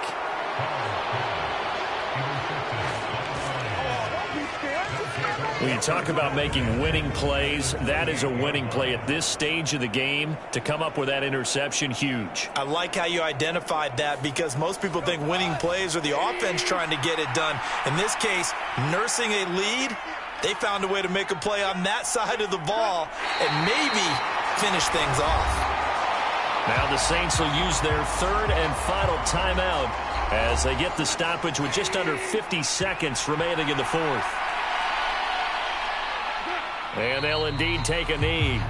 When you talk about making winning plays, that is a winning play at this stage of the game. To come up with that interception, huge. I like how you identified that because most people think winning plays are the offense trying to get it done. In this case, nursing a lead, they found a way to make a play on that side of the ball and maybe finish things off. Now the Saints will use their 3rd and final timeout as they get the stoppage with just under 50 seconds remaining in the 4th. And they'll indeed take a knee.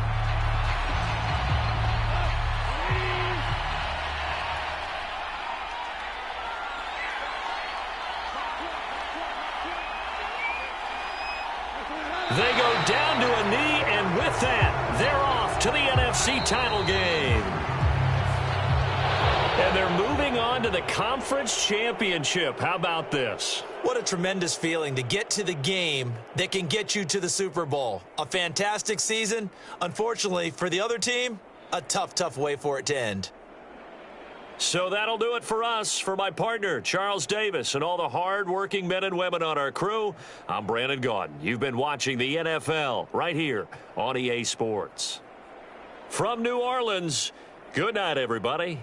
They go down to a knee, and with that, they're off to the NFC title game. And they're moving on to the conference championship. How about this? What a tremendous feeling to get to the game that can get you to the Super Bowl. A fantastic season. Unfortunately, for the other team, a tough, tough way for it to end. So that'll do it for us. For my partner, Charles Davis, and all the hard-working men and women on our crew, I'm Brandon Gaudin. You've been watching the NFL right here on EA Sports. From New Orleans, good night, everybody.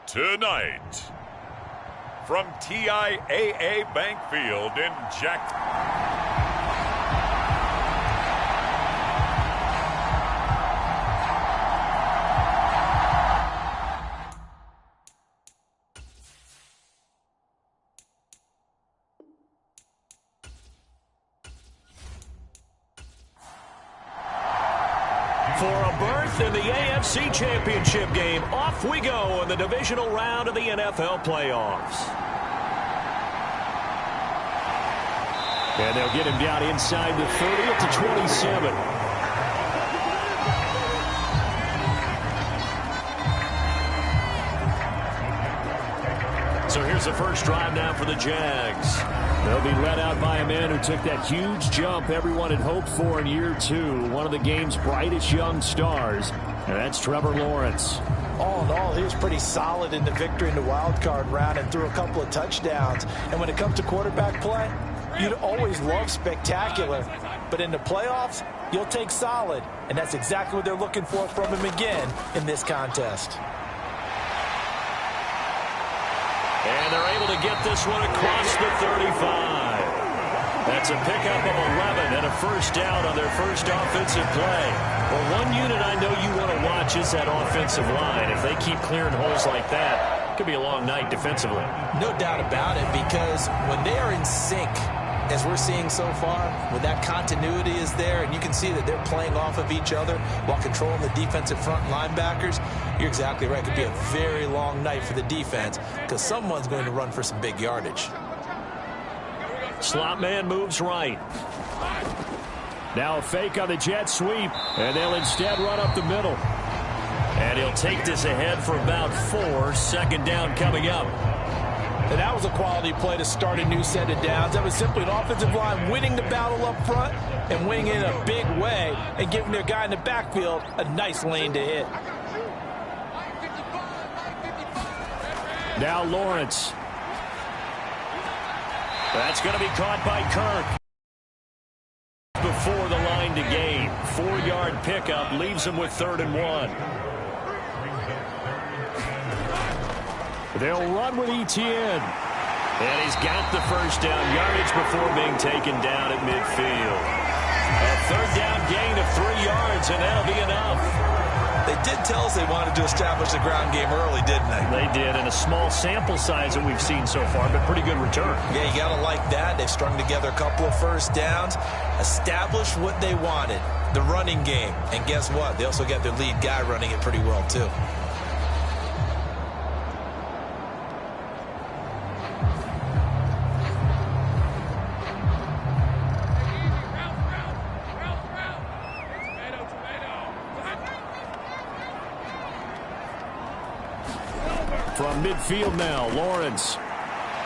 Tonight, from TIAA Bank Field in For a berth in the AFC Championship game, off we go in the divisional round of the NFL playoffs. And they'll get him down inside the 30 at the 27. So here's the first drive now for the Jags. They'll be led out by a man who took that huge jump everyone had hoped for in year 2. One of the game's brightest young stars, and that's Trevor Lawrence. All in all, he was pretty solid in the victory in the wild card round and threw a couple of touchdowns. And when it comes to quarterback play, you'd always love spectacular. But in the playoffs, you'll take solid. And that's exactly what they're looking for from him again in this contest. And they're able to get this one across the 35. That's a pickup of 11 and a first down on their first offensive play. Well, one unit I know you want to watch is that offensive line. If they keep clearing holes like that, it could be a long night defensively. No doubt about it, because when they are in sync, as we're seeing so far, when that continuity is there and you can see that they're playing off of each other while controlling the defensive front linebackers, you're exactly right. It could be a very long night for the defense because someone's going to run for some big yardage. Slot man moves right. Now a fake on the jet sweep, and they'll instead run up the middle. And he'll take this ahead for about 4. Second down coming up. And that was a quality play to start a new set of downs. That was simply an offensive line winning the battle up front and winning it in a big way and giving their guy in the backfield a nice lane to hit. Now Lawrence. That's going to be caught by Kirk. Before the line to gain. 4-yard pickup leaves him with 3rd and 1. They'll run with Etienne. And he's got the first down yardage before being taken down at midfield. A 3rd down gain of 3 yards, and that'll be enough. They did tell us they wanted to establish the ground game early, didn't they? They did, and a small sample size that we've seen so far, but pretty good return. Yeah, you got to like that. They've strung together a couple of first downs, established what they wanted, the running game. And guess what? They also got their lead guy running it pretty well, too. From midfield now, Lawrence.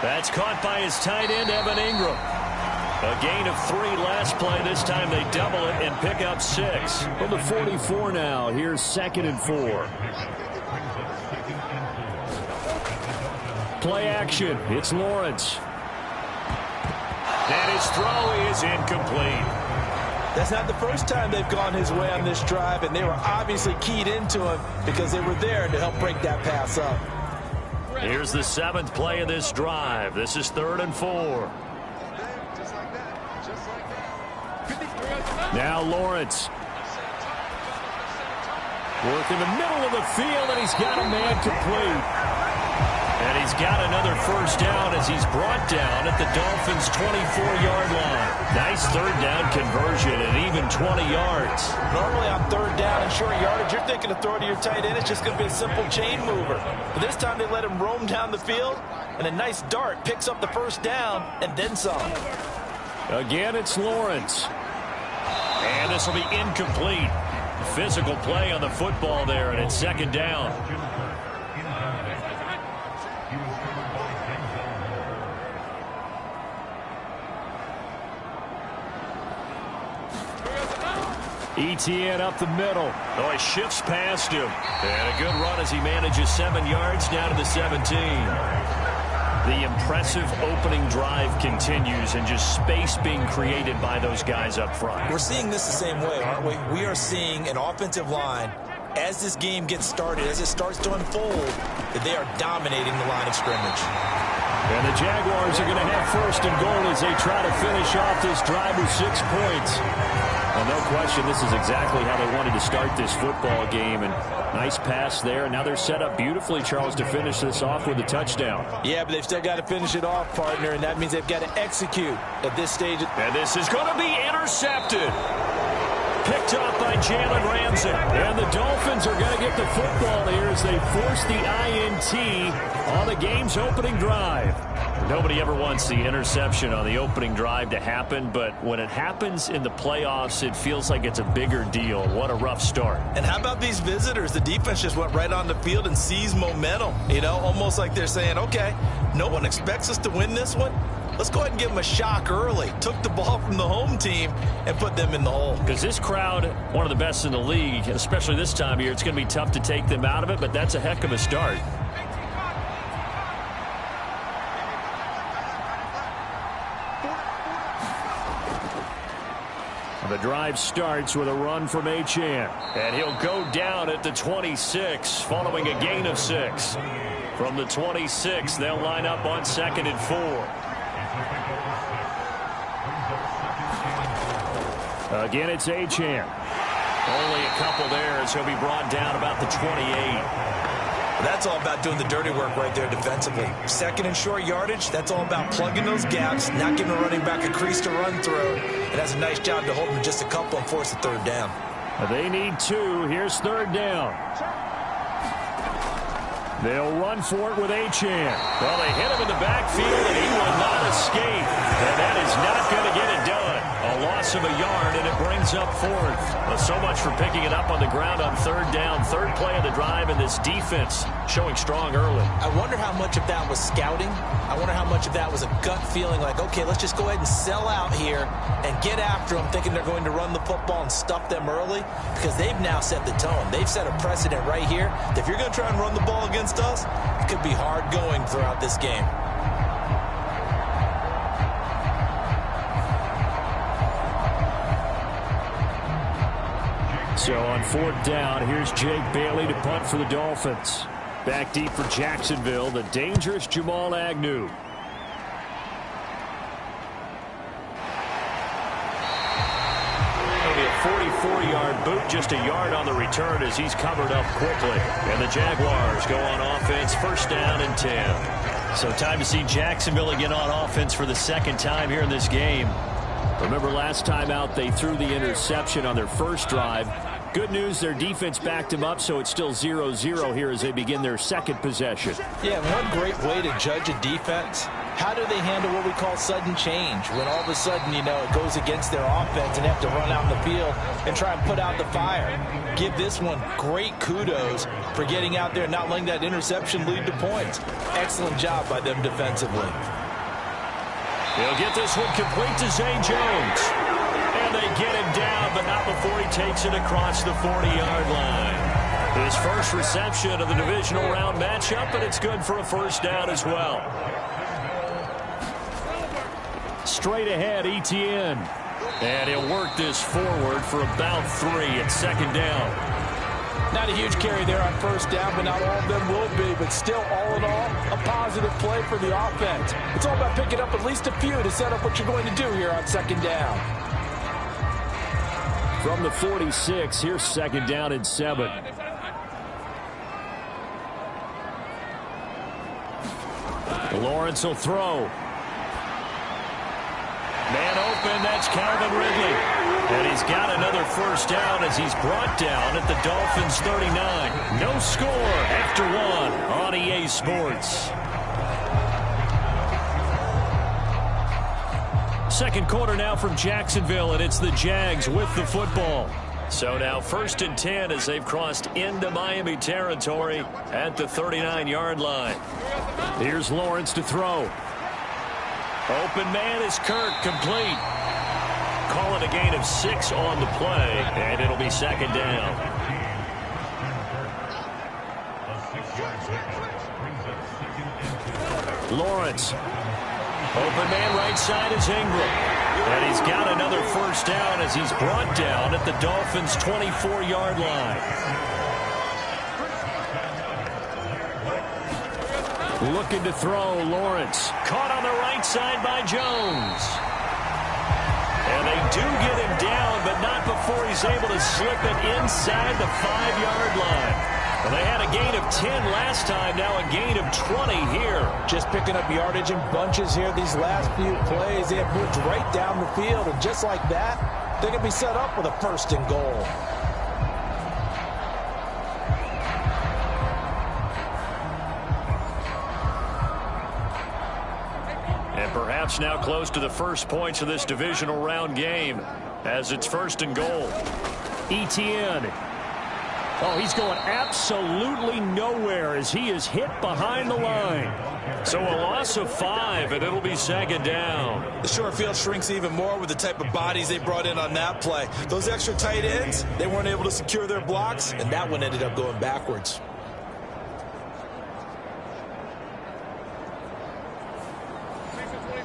That's caught by his tight end, Evan Ingram. A gain of 3 last play. This time they double it and pick up 6. From the 44 now, here's 2nd and 4. Play action. It's Lawrence. And his throw is incomplete. That's not the first time they've gone his way on this drive, and they were obviously keyed into him because they were there to help break that pass up. Here's the 7th play of this drive. This is 3rd and 4. Now Lawrence. Work in the middle of the field, and he's got a man complete. And he's got another first down as he's brought down at the Dolphins' 24-yard line. Nice 3rd down conversion and even 20 yards. Normally on 3rd down and short yardage, you're thinking of throwing to your tight end. It's just going to be a simple chain mover. But this time they let him roam down the field, and a nice dart picks up the first down and then some. Again, it's Lawrence. And this will be incomplete. Physical play on the football there, and it's 2nd down. Etienne up the middle. Oh, he shifts past him. And a good run as he manages 7 yards down to the 17. The impressive opening drive continues and just space being created by those guys up front. We're seeing this the same way, aren't we? We are seeing an offensive line as this game gets started, as it starts to unfold, that they are dominating the line of scrimmage. And the Jaguars are going to have first and goal as they try to finish off this drive with 6 points. Well, no question, this is exactly how they wanted to start this football game. And nice pass there. And now they're set up beautifully, Charles, to finish this off with a touchdown. Yeah, but they've still got to finish it off, partner, and that means they've got to execute at this stage. And this is going to be intercepted. Picked up by Jalen Ramsey. And the Dolphins are going to get the football here as they force the INT on the game's opening drive. Nobody ever wants the interception on the opening drive to happen, but when it happens in the playoffs, it feels like it's a bigger deal. What a rough start. And how about these visitors? The defense just went right on the field and seized momentum. You know, almost like they're saying, okay, no one expects us to win this one. Let's go ahead and give them a shock early. Took the ball from the home team and put them in the hole. Because this crowd, one of the best in the league, especially this time of year, it's going to be tough to take them out of it, but that's a heck of a start. The drive starts with a run from Achane. And he'll go down at the 26, following a gain of 6. From the 26, they'll line up on 2nd and 4. Again, it's Achane. Only a couple there as he'll be brought down about the 28. That's all about doing the dirty work right there defensively. 2nd and short yardage, that's all about plugging those gaps, not giving a running back a crease to run through. It has a nice job to hold them just a couple and force a 3rd down. They need 2. Here's 3rd down. They'll run for it with Achane. Well, they hit him in the backfield, and he will not escape. And that is not going to get it done. A loss of a yard, and it brings up 4th. Well, so much for picking it up on the ground on 3rd down. 3rd play of the drive, and this defense showing strong early. I wonder how much of that was scouting. I wonder how much of that was a gut feeling like, okay, let's just go ahead and sell out here and get after them, thinking they're going to run the football and stuff them early, because they've now set the tone. They've set a precedent right here that if you're going to try and run the ball against us, it could be hard going throughout this game. So on 4th down, here's Jake Bailey to punt for the Dolphins. Back deep for Jacksonville, the dangerous Jamal Agnew. It'll be a 44-yard boot, just a yard on the return as he's covered up quickly. And the Jaguars go on offense, 1st down and 10. So time to see Jacksonville again on offense for the 2nd time here in this game. Remember last time out, they threw the interception on their first drive. Good news, their defense backed them up, so it's still 0-0 here as they begin their 2nd possession. Yeah, one great way to judge a defense, how do they handle what we call sudden change? When all of a sudden, you know, it goes against their offense and they have to run out in the field and try and put out the fire. Give this one great kudos for getting out there and not letting that interception lead to points. Excellent job by them defensively. They'll get this one complete to Zay Jones. And they get him down, but not before he takes it across the 40-yard line. His first reception of the divisional round matchup, and it's good for a 1st down as well. Straight ahead, Etienne. And he'll work this forward for about 3 at 2nd down. Not a huge carry there on 1st down, but not all of them will be. But still, all in all, a positive play for the offense. It's all about picking up at least a few to set up what you're going to do here on 2nd down. From the 46, here's 2nd down and 7. Lawrence will throw. Man open, that's Calvin Ridley. And he's got another 1st down as he's brought down at the Dolphins 39. No score after 1 on EA Sports. 2nd quarter now from Jacksonville, and it's the Jags with the football. So now 1st and 10 as they've crossed into Miami territory at the 39-yard line. Here's Lawrence to throw. Open man is Kirk, complete. Calling a gain of 6 on the play, and it'll be 2nd down. Lawrence. Open man right side is Ingram. And he's got another 1st down as he's brought down at the Dolphins' 24-yard line. Looking to throw, Lawrence. Caught on the right side by Jones. And they do get him down, but not before he's able to slip it inside the 5-yard line. Well, they had a gain of 10 last time, now a gain of 20 here. Just picking up yardage in bunches here these last few plays. They have moved right down the field, and just like that, they're going to be set up with a 1st and goal. And perhaps now close to the first points of this divisional round game as it's 1st and goal. Etienne. Oh, he's going absolutely nowhere as he is hit behind the line. So a loss of 5, and it'll be 2nd down. The short field shrinks even more with the type of bodies they brought in on that play. Those extra tight ends, they weren't able to secure their blocks, and that one ended up going backwards.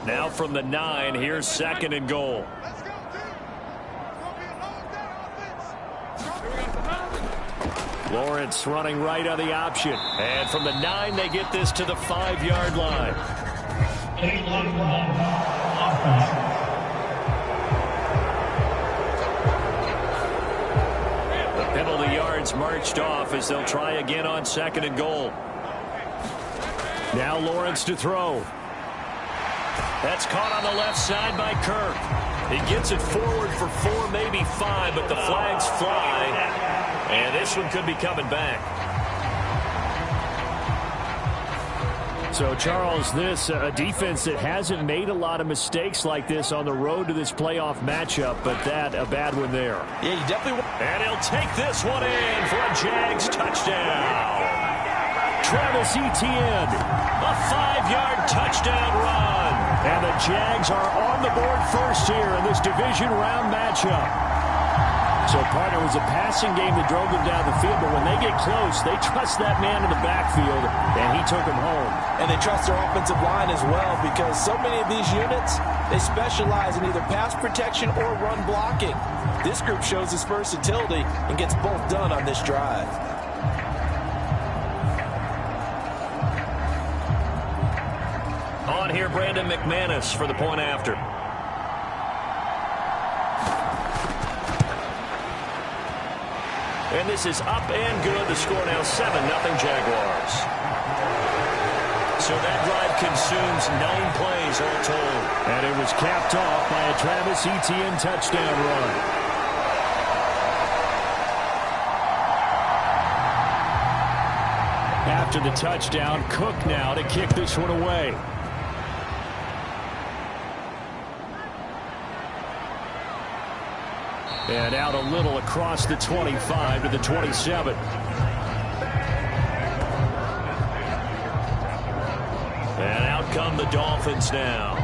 Now from the 9, here's 2nd and goal. Lawrence running right on the option. And from the 9, they get this to the 5-yard line. The penalty yards marched off as they'll try again on 2nd and goal. Now Lawrence to throw. That's caught on the left side by Kirk. He gets it forward for 4, maybe 5, but the flags fly. And this one could be coming back. So, Charles, this a defense that hasn't made a lot of mistakes like this on the road to this playoff matchup, but that a bad one there. Yeah, you definitely. And he'll take this one in for a Jags touchdown. Travis Etienne, a 5-yard touchdown run. And the Jags are on the board first here in this division round matchup. So, partner, it was a passing game that drove them down the field, but when they get close, they trust that man in the backfield, and he took them home. And they trust their offensive line as well, because so many of these units, they specialize in either pass protection or run blocking. This group shows its versatility and gets both done on this drive. On here, Brandon McManus for the point after. And this is up and good. The score now 7-0 Jaguars. So that drive consumes 9 plays all told. And it was capped off by a Travis Etienne touchdown run. After the touchdown, Cook now to kick this one away. And out a little across the 25 to the 27. And out come the Dolphins now.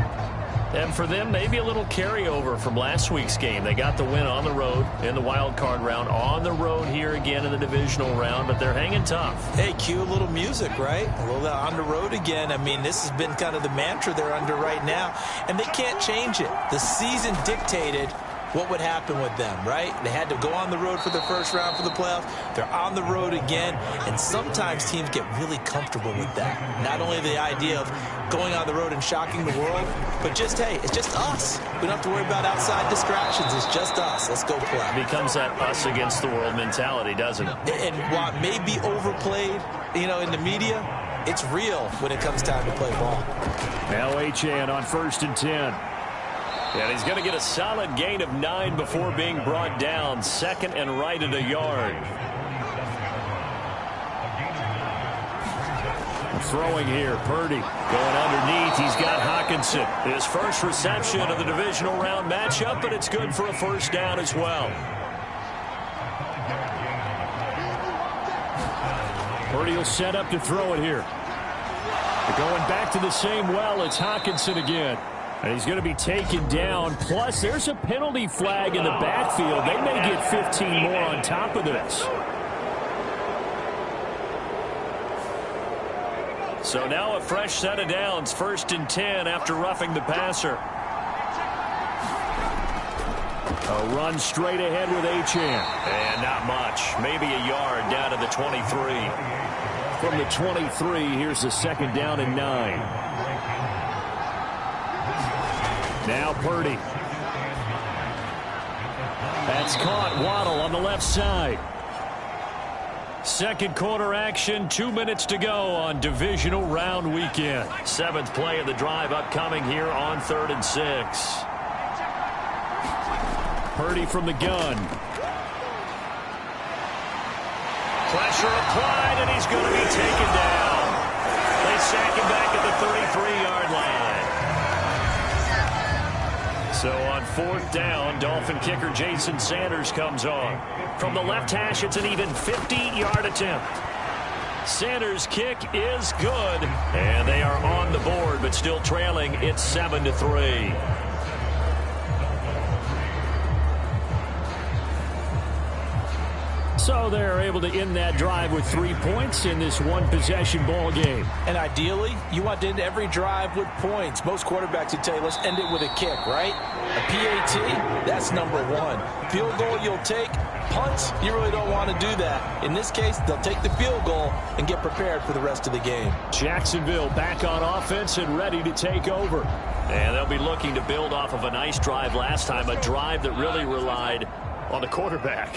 And for them, maybe a little carryover from last week's game. They got the win on the road in the wild card round, on the road here again in the divisional round, but they're hanging tough. Hey, cue a little music, right? A little on the road again. I mean, this has been kind of the mantra they're under right now, and they can't change it. The season dictated what would happen with them, right? They had to go on the road for the first round for the playoffs. They're on the road again, and sometimes teams get really comfortable with that. Not only the idea of going on the road and shocking the world, but just, hey, it's just us. We don't have to worry about outside distractions. It's just us. Let's go play. It becomes that us against the world mentality, doesn't it? And while it may be overplayed, you know, in the media, it's real when it comes time to play ball. Now Achane on 1st and 10. And he's going to get a solid gain of 9 before being brought down. 2nd and right at a yard. Throwing here, Purdy. Going underneath, he's got Hockenson. His first reception of the divisional round matchup, but it's good for a 1st down as well. Purdy will set up to throw it here. Going back to the same well, it's Hockenson again. And he's going to be taken down. Plus, there's a penalty flag in the backfield. They may get 15 more on top of this. So now a fresh set of downs. 1st and 10 after roughing the passer. A run straight ahead with Achane. And not much. Maybe a yard down to the 23. from the 23. Here's the second down and 9. Now Purdy. That's caught. Waddle on the left side. Second quarter action, 2 minutes to go on divisional round weekend. Seventh play of the drive upcoming here on 3rd and 6. Purdy from the gun. Pressure applied, and he's going to be taken down. They sack him back at the 33-yard line. So on 4th down, Dolphin kicker Jason Sanders comes on. From the left hash, it's an even 50-yard attempt. Sanders' kick is good, and they are on the board, but still trailing. It's 7-3. So they're able to end that drive with 3 points in this one-possession ball game. And ideally, you want to end every drive with points. Most quarterbacks would tell you, let's end it with a kick, right? A PAT, that's number one. Field goal you'll take. Punts, you really don't want to do that. In this case, they'll take the field goal and get prepared for the rest of the game. Jacksonville back on offense and ready to take over. And they'll be looking to build off of a nice drive last time, a drive that really relied on the quarterback.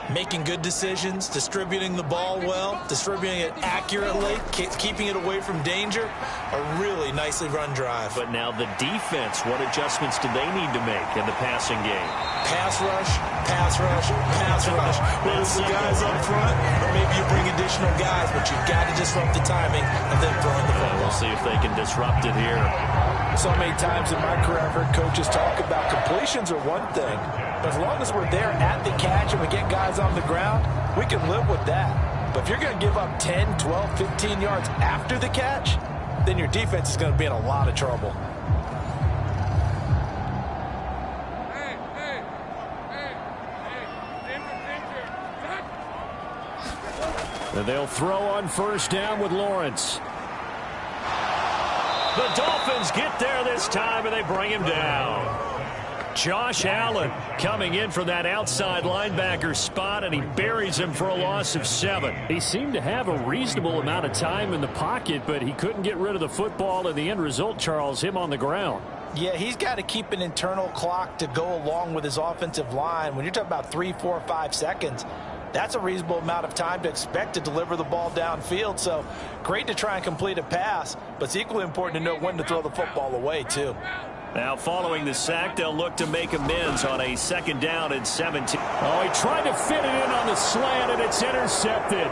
Making good decisions, distributing the ball well, distributing it accurately, keeping it away from danger. A really nicely run drive. But now the defense, what adjustments do they need to make in the passing game? Pass rush, pass rush, pass rush. Whether it's the guys up front, or maybe you bring additional guys, but you've got to disrupt the timing of them throwing the football. We'll see if they can disrupt it here. So many times in my career, I've heard coaches talk about completions are one thing, but as long as we're there at the catch and we get guys on the ground, we can live with that. But if you're going to give up 10, 12, 15 yards after the catch, then your defense is going to be in a lot of trouble. And they'll throw on 1st down with Lawrence. The Dolphins get there this time, and they bring him down. Josh Allen coming in for that outside linebacker spot, and he buries him for a loss of 7. He seemed to have a reasonable amount of time in the pocket, but he couldn't get rid of the football, and the end result, Charles, him on the ground. Yeah, he's got to keep an internal clock to go along with his offensive line. When you're talking about 3, 4, 5 seconds, that's a reasonable amount of time to expect to deliver the ball downfield. So great to try and complete a pass, but it's equally important to know when to throw the football away, too. Now, following the sack, they'll look to make amends on a 2nd down and 17. Oh, he tried to fit it in on the slant, and it's intercepted.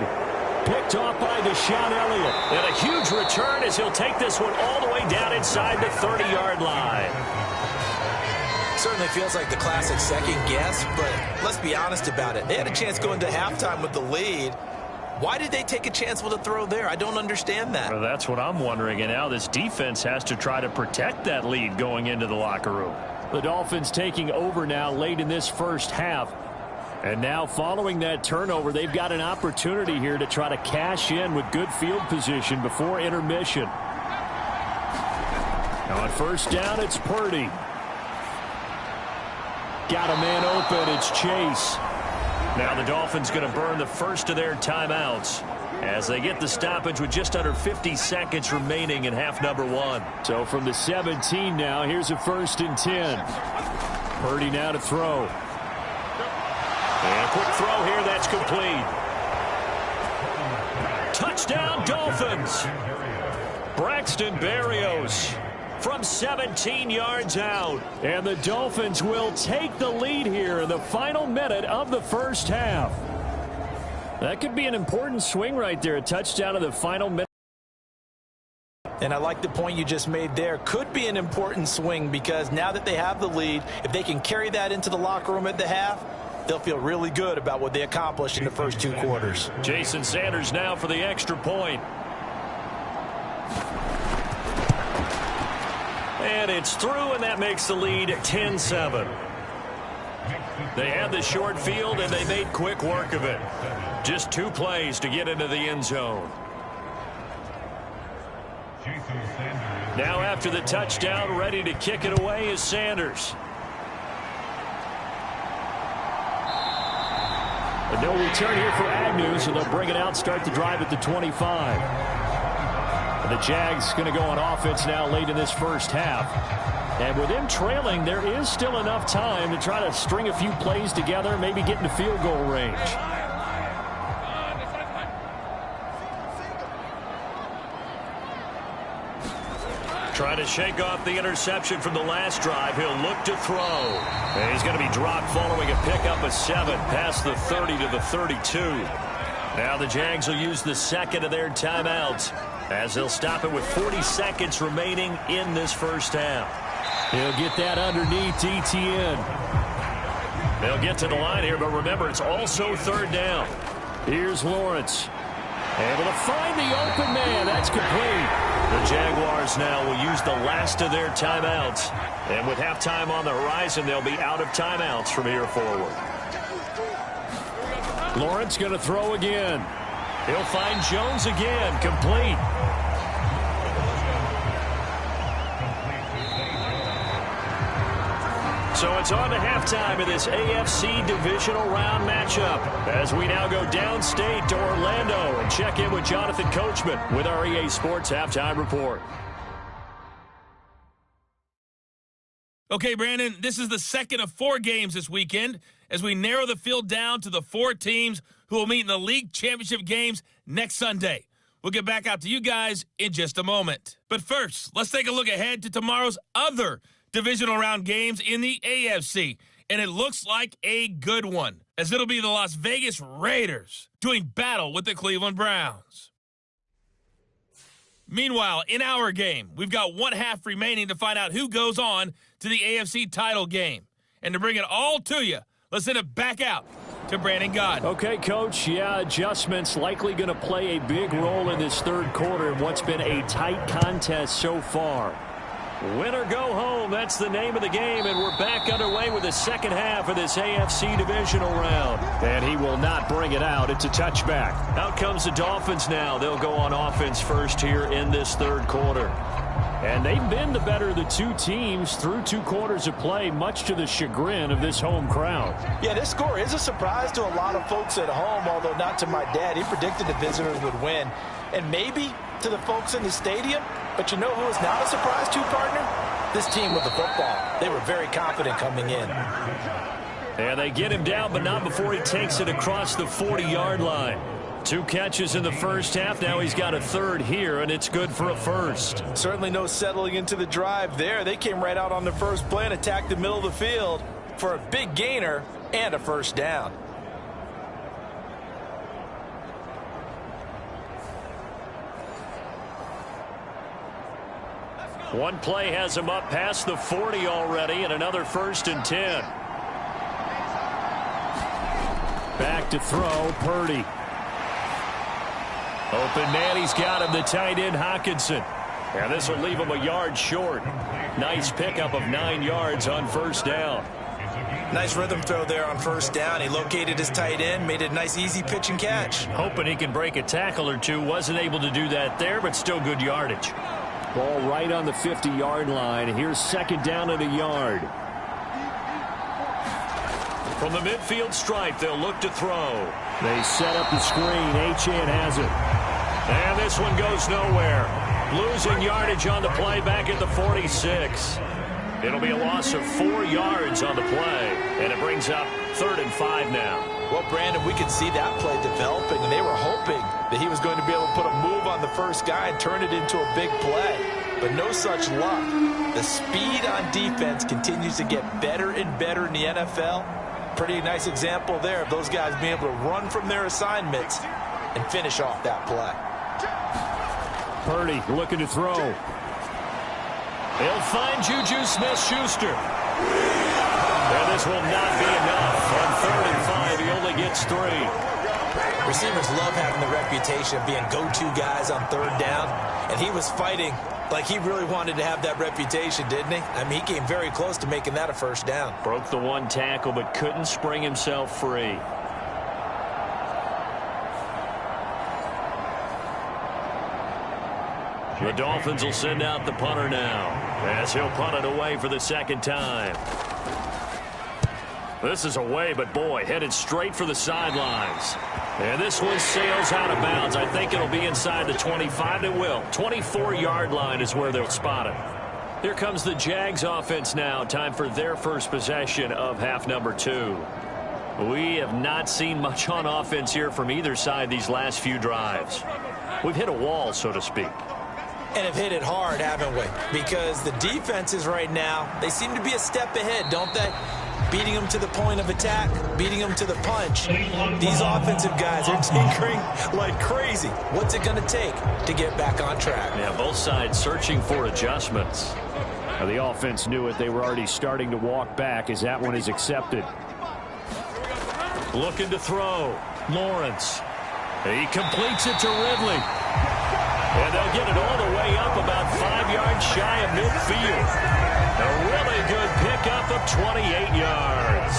Picked off by Deshaun Elliott. And a huge return as he'll take this one all the way down inside the 30-yard line. Certainly feels like the classic second guess, but let's be honest about it. They had a chance going to halftime with the lead. Why did they take a chance with a throw there? I don't understand that. Well, that's what I'm wondering, and now this defense has to try to protect that lead going into the locker room. The Dolphins taking over now late in this first half. And now following that turnover, they've got an opportunity here to try to cash in with good field position before intermission. Now on 1st down, it's Purdy. Got a man open. It's Chase. Now the Dolphins going to burn the first of their timeouts as they get the stoppage with just under 50 seconds remaining in half number 1. So from the 17 now, here's a 1st and 10. Purdy now to throw. And a quick throw here. That's complete. Touchdown Dolphins. Braxton Berrios from 17 yards out. And the Dolphins will take the lead here in the final minute of the first half. That could be an important swing right there, a touchdown in the final minute. And I like the point you just made there. Could be an important swing because now that they have the lead, if they can carry that into the locker room at the half, they'll feel really good about what they accomplished in the first 2 quarters. Jason Sanders now for the extra point. And it's through, and that makes the lead 10-7. They had the short field, and they made quick work of it. Just 2 plays to get into the end zone. Now after the touchdown, ready to kick it away is Sanders. And no return here for Agnew, so they'll bring it out, start the drive at the 25. And the Jags going to go on offense now late in this first half. And with them trailing, there is still enough time to try to string a few plays together, maybe get into field goal range. Trying to shake off the interception from the last drive. He'll look to throw. And he's going to be dropped following a pickup of 7 past the 30 to the 32. Now the Jags will use the second of their timeouts as they'll stop it with 40 seconds remaining in this first half. He'll get that underneath ETN. They'll get to the line here, but remember, it's also third down. Here's Lawrence. Able to find the open man. That's complete. The Jaguars now will use the last of their timeouts. And with halftime on the horizon, they'll be out of timeouts from here forward. Lawrence going to throw again. He'll find Jones again. Complete. So it's on to halftime of this AFC divisional round matchup as we now go downstate to Orlando and check in with Jonathan Coachman with our EA Sports Halftime Report. Okay, Brandon, this is the second of 4 games this weekend as we narrow the field down to the 4 teams who will meet in the league championship games next Sunday. We'll get back out to you guys in just a moment. But first, let's take a look ahead to tomorrow's other divisional round games in the AFC, and it looks like a good one, as it'll be the Las Vegas Raiders doing battle with the Cleveland Browns. Meanwhile, in our game, we've got 1 half remaining to find out who goes on to the AFC title game. And to bring it all to you, let's send it back out to Brandon Gaudin. Okay, Coach. Yeah, adjustments likely going to play a big role in this third quarter in what's been a tight contest so far. Win or go home, that's the name of the game, and we're back underway with the second half of this AFC divisional round. And he will not bring it out. It's a touchback. Out comes the Dolphins now. They'll go on offense first here in this third quarter. And they've been the better of the 2 teams through 2 quarters of play, much to the chagrin of this home crowd. Yeah, this score is a surprise to a lot of folks at home, although not to my dad. He predicted the visitors would win. And maybe to the folks in the stadium. But you know who is not a surprise to, partner? This team with the football. They were very confident coming in. And they get him down, but not before he takes it across the 40-yard line. 2 catches in the first half. Now he's got a third here, and it's good for a first. Certainly no settling into the drive there. They came right out on the first play and attacked the middle of the field for a big gainer and a first down. One play has him up past the 40 already, and another 1st and 10. Back to throw, Purdy. Open man, he's got him, the tight end, Hockenson. And this will leave him a yard short. Nice pickup of 9 yards on first down. Nice rhythm throw there on first down. He located his tight end, made a nice easy pitch and catch. Hoping he can break a tackle or two. Wasn't able to do that there, but still good yardage. Ball right on the 50-yard line. Here's second down and a yard. From the midfield stripe, they'll look to throw. They set up the screen. Achane has it. And this one goes nowhere. Losing yardage on the play back at the 46. It'll be a loss of 4 yards on the play. And it brings up 3rd and 5 now. Well, Brandon, we could see that play developing, and they were hoping that he was going to be able to put a move on the first guy and turn it into a big play. But no such luck. The speed on defense continues to get better and better in the NFL. Pretty nice example there of those guys being able to run from their assignments and finish off that play. Purdy looking to throw. He'll find Juju Smith-Schuster. And this will not be enough. On 3rd and 5, he only gets 3. Receivers love having the reputation of being go-to guys on 3rd down, and he was fighting like he really wanted to have that reputation, didn't he? I mean, he came very close to making that a first down. Broke the 1 tackle, but couldn't spring himself free. The Dolphins will send out the punter now, as he'll punt it away for the 2nd time. This is away, but boy, headed straight for the sidelines. And this one sails out of bounds. I think it'll be inside the 25. It will. 24-yard line is where they'll spot it. Here comes the Jags offense now. Time for their first possession of half number 2. We have not seen much on offense here from either side these last few drives. We've hit a wall, so to speak. And have hit it hard, haven't we? Because the defenses right now, they seem to be a step ahead, don't they? Beating them to the point of attack, beating them to the punch. These offensive guys are tinkering like crazy. What's it going to take to get back on track? Yeah, both sides searching for adjustments. Now, the offense knew it. They were already starting to walk back as that one is accepted. Looking to throw. Lawrence. He completes it to Ridley. And they'll get it all the way up about 5 yards shy of midfield. A really good pickup of 28 yards.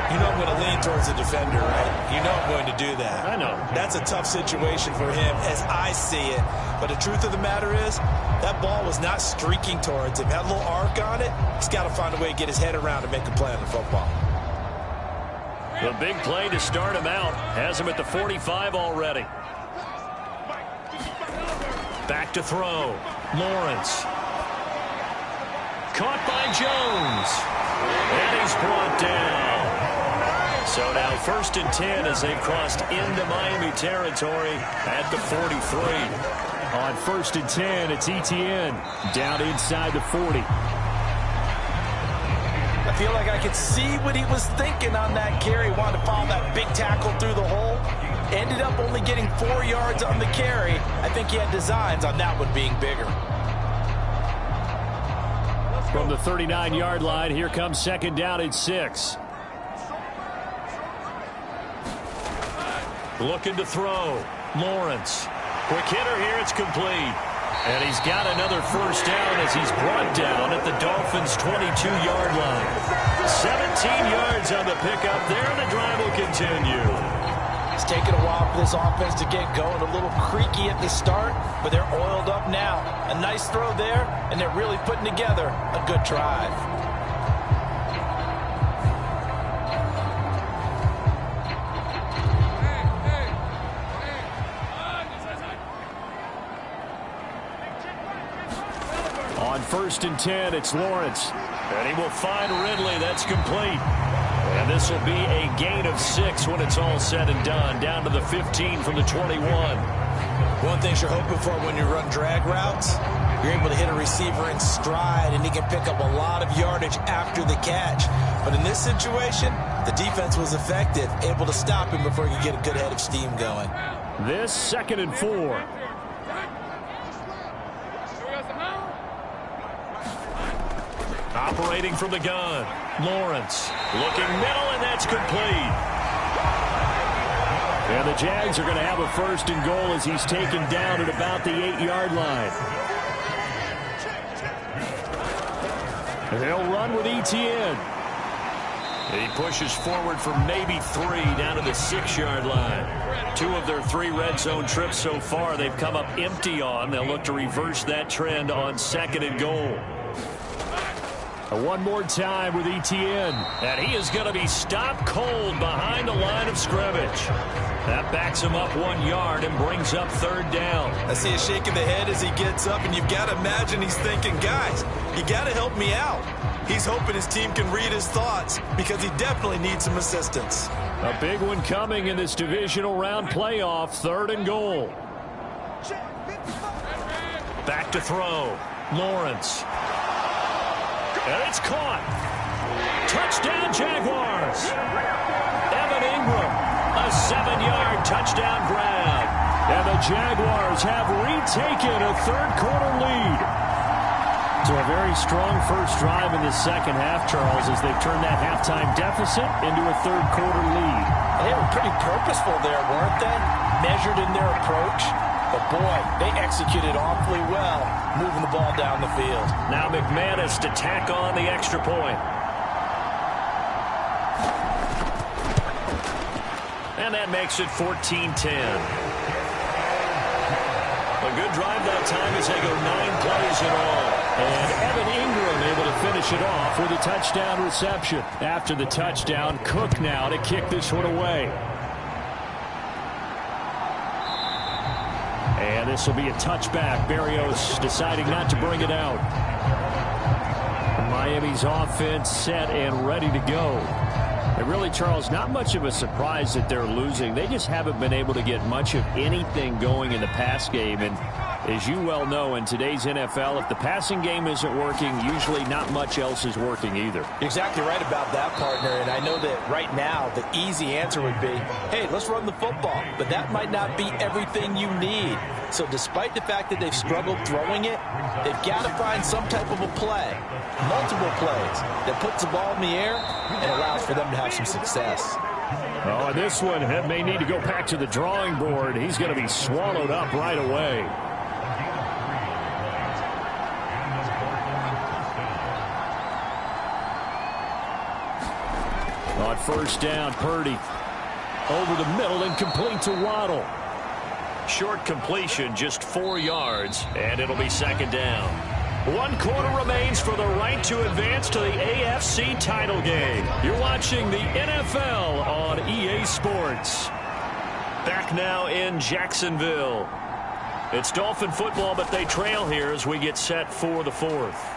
You know I'm going to lean towards the defender, right? You know I'm going to do that. I know. That's a tough situation for him as I see it. But the truth of the matter is, that ball was not streaking towards him. Had a little arc on it. He's got to find a way to get his head around and make a play on the football. The big play to start him out. Has him at the 45 already. Back to throw. Lawrence. Caught by Jones. And he's brought down. So now 1st and 10 as they've crossed into Miami territory at the 43. On 1st and 10, it's Etienne down inside the 40. I feel like I could see what he was thinking on that carry. Wanted to follow that big tackle through the hole. Ended up only getting 4 yards on the carry. I think he had designs on that one being bigger. From the 39-yard line, here comes 2nd down and 6. Looking to throw. Lawrence. Quick hitter here. It's complete. And he's got another 1st down as he's brought down at the Dolphins' 22-yard line. 17 yards on the pickup there, and the drive will continue. It's taken a while for this offense to get going. A little creaky at the start, but they're oiled up now. A nice throw there, and they're really putting together a good drive. On 1st and 10, it's Lawrence. And he will find Ridley. That's complete. And this will be a gain of 6 when it's all said and done. Down to the 15 from the 21. One thing you're hoping for when you run drag routes, you're able to hit a receiver in stride, and he can pick up a lot of yardage after the catch. But in this situation, the defense was effective, able to stop him before he could get a good head of steam going. This 2nd and 4. Operating from the gun. Lawrence looking middle, and that's complete. And the Jags are going to have a 1st and goal as he's taken down at about the 8-yard line. They'll run with Etienne. He pushes forward for maybe 3 down to the 6-yard line. 2 of their 3 red zone trips so far they've come up empty on. They'll look to reverse that trend on 2nd and goal. One more time with Etienne. And he is going to be stopped cold behind the line of scrimmage. That backs him up 1 yard and brings up 3rd down. I see him shaking the head as he gets up, and you've got to imagine he's thinking, guys, you got to help me out. He's hoping his team can read his thoughts because he definitely needs some assistance. A big one coming in this divisional round playoff. 3rd and goal. Back to throw. Lawrence. And it's caught. Touchdown, Jaguars. Evan Ingram, a 7-yard touchdown grab. And the Jaguars have retaken a 3rd quarter lead. So a very strong first drive in the second half, Charles, as they've turned that halftime deficit into a 3rd quarter lead. They were pretty purposeful there, weren't they? Measured in their approach. But, boy, they executed awfully well, moving the ball down the field. Now McManus to tack on the extra point. And that makes it 14-10. A good drive that time as they go 9 plays in all. And Evan Ingram able to finish finish it off with a touchdown reception. After the touchdown, Cook now to kick this one away. And this will be a touchback. Berrios deciding not to bring it out. Miami's offense set and ready to go. And really, Charles, not much of a surprise that they're losing. They just haven't been able to get much of anything going in the pass game. And as you well know, in today's NFL, if the passing game isn't working, usually not much else is working either. You're exactly right about that, partner. And I know that right now the easy answer would be, hey, let's run the football. But that might not be everything you need. So despite the fact that they've struggled throwing it, they've got to find some type of a play, multiple plays, that puts the ball in the air and allows for them to have some success. Oh, this one may need to go back to the drawing board. He's going to be swallowed up right away. On first down, Purdy over the middle and complete to Waddle. Short completion, just 4 yards, and it'll be second down. 1 quarter remains for the right to advance to the AFC title game. You're watching the NFL on EA Sports. Back now in Jacksonville. It's Dolphin football, but they trail here as we get set for the fourth.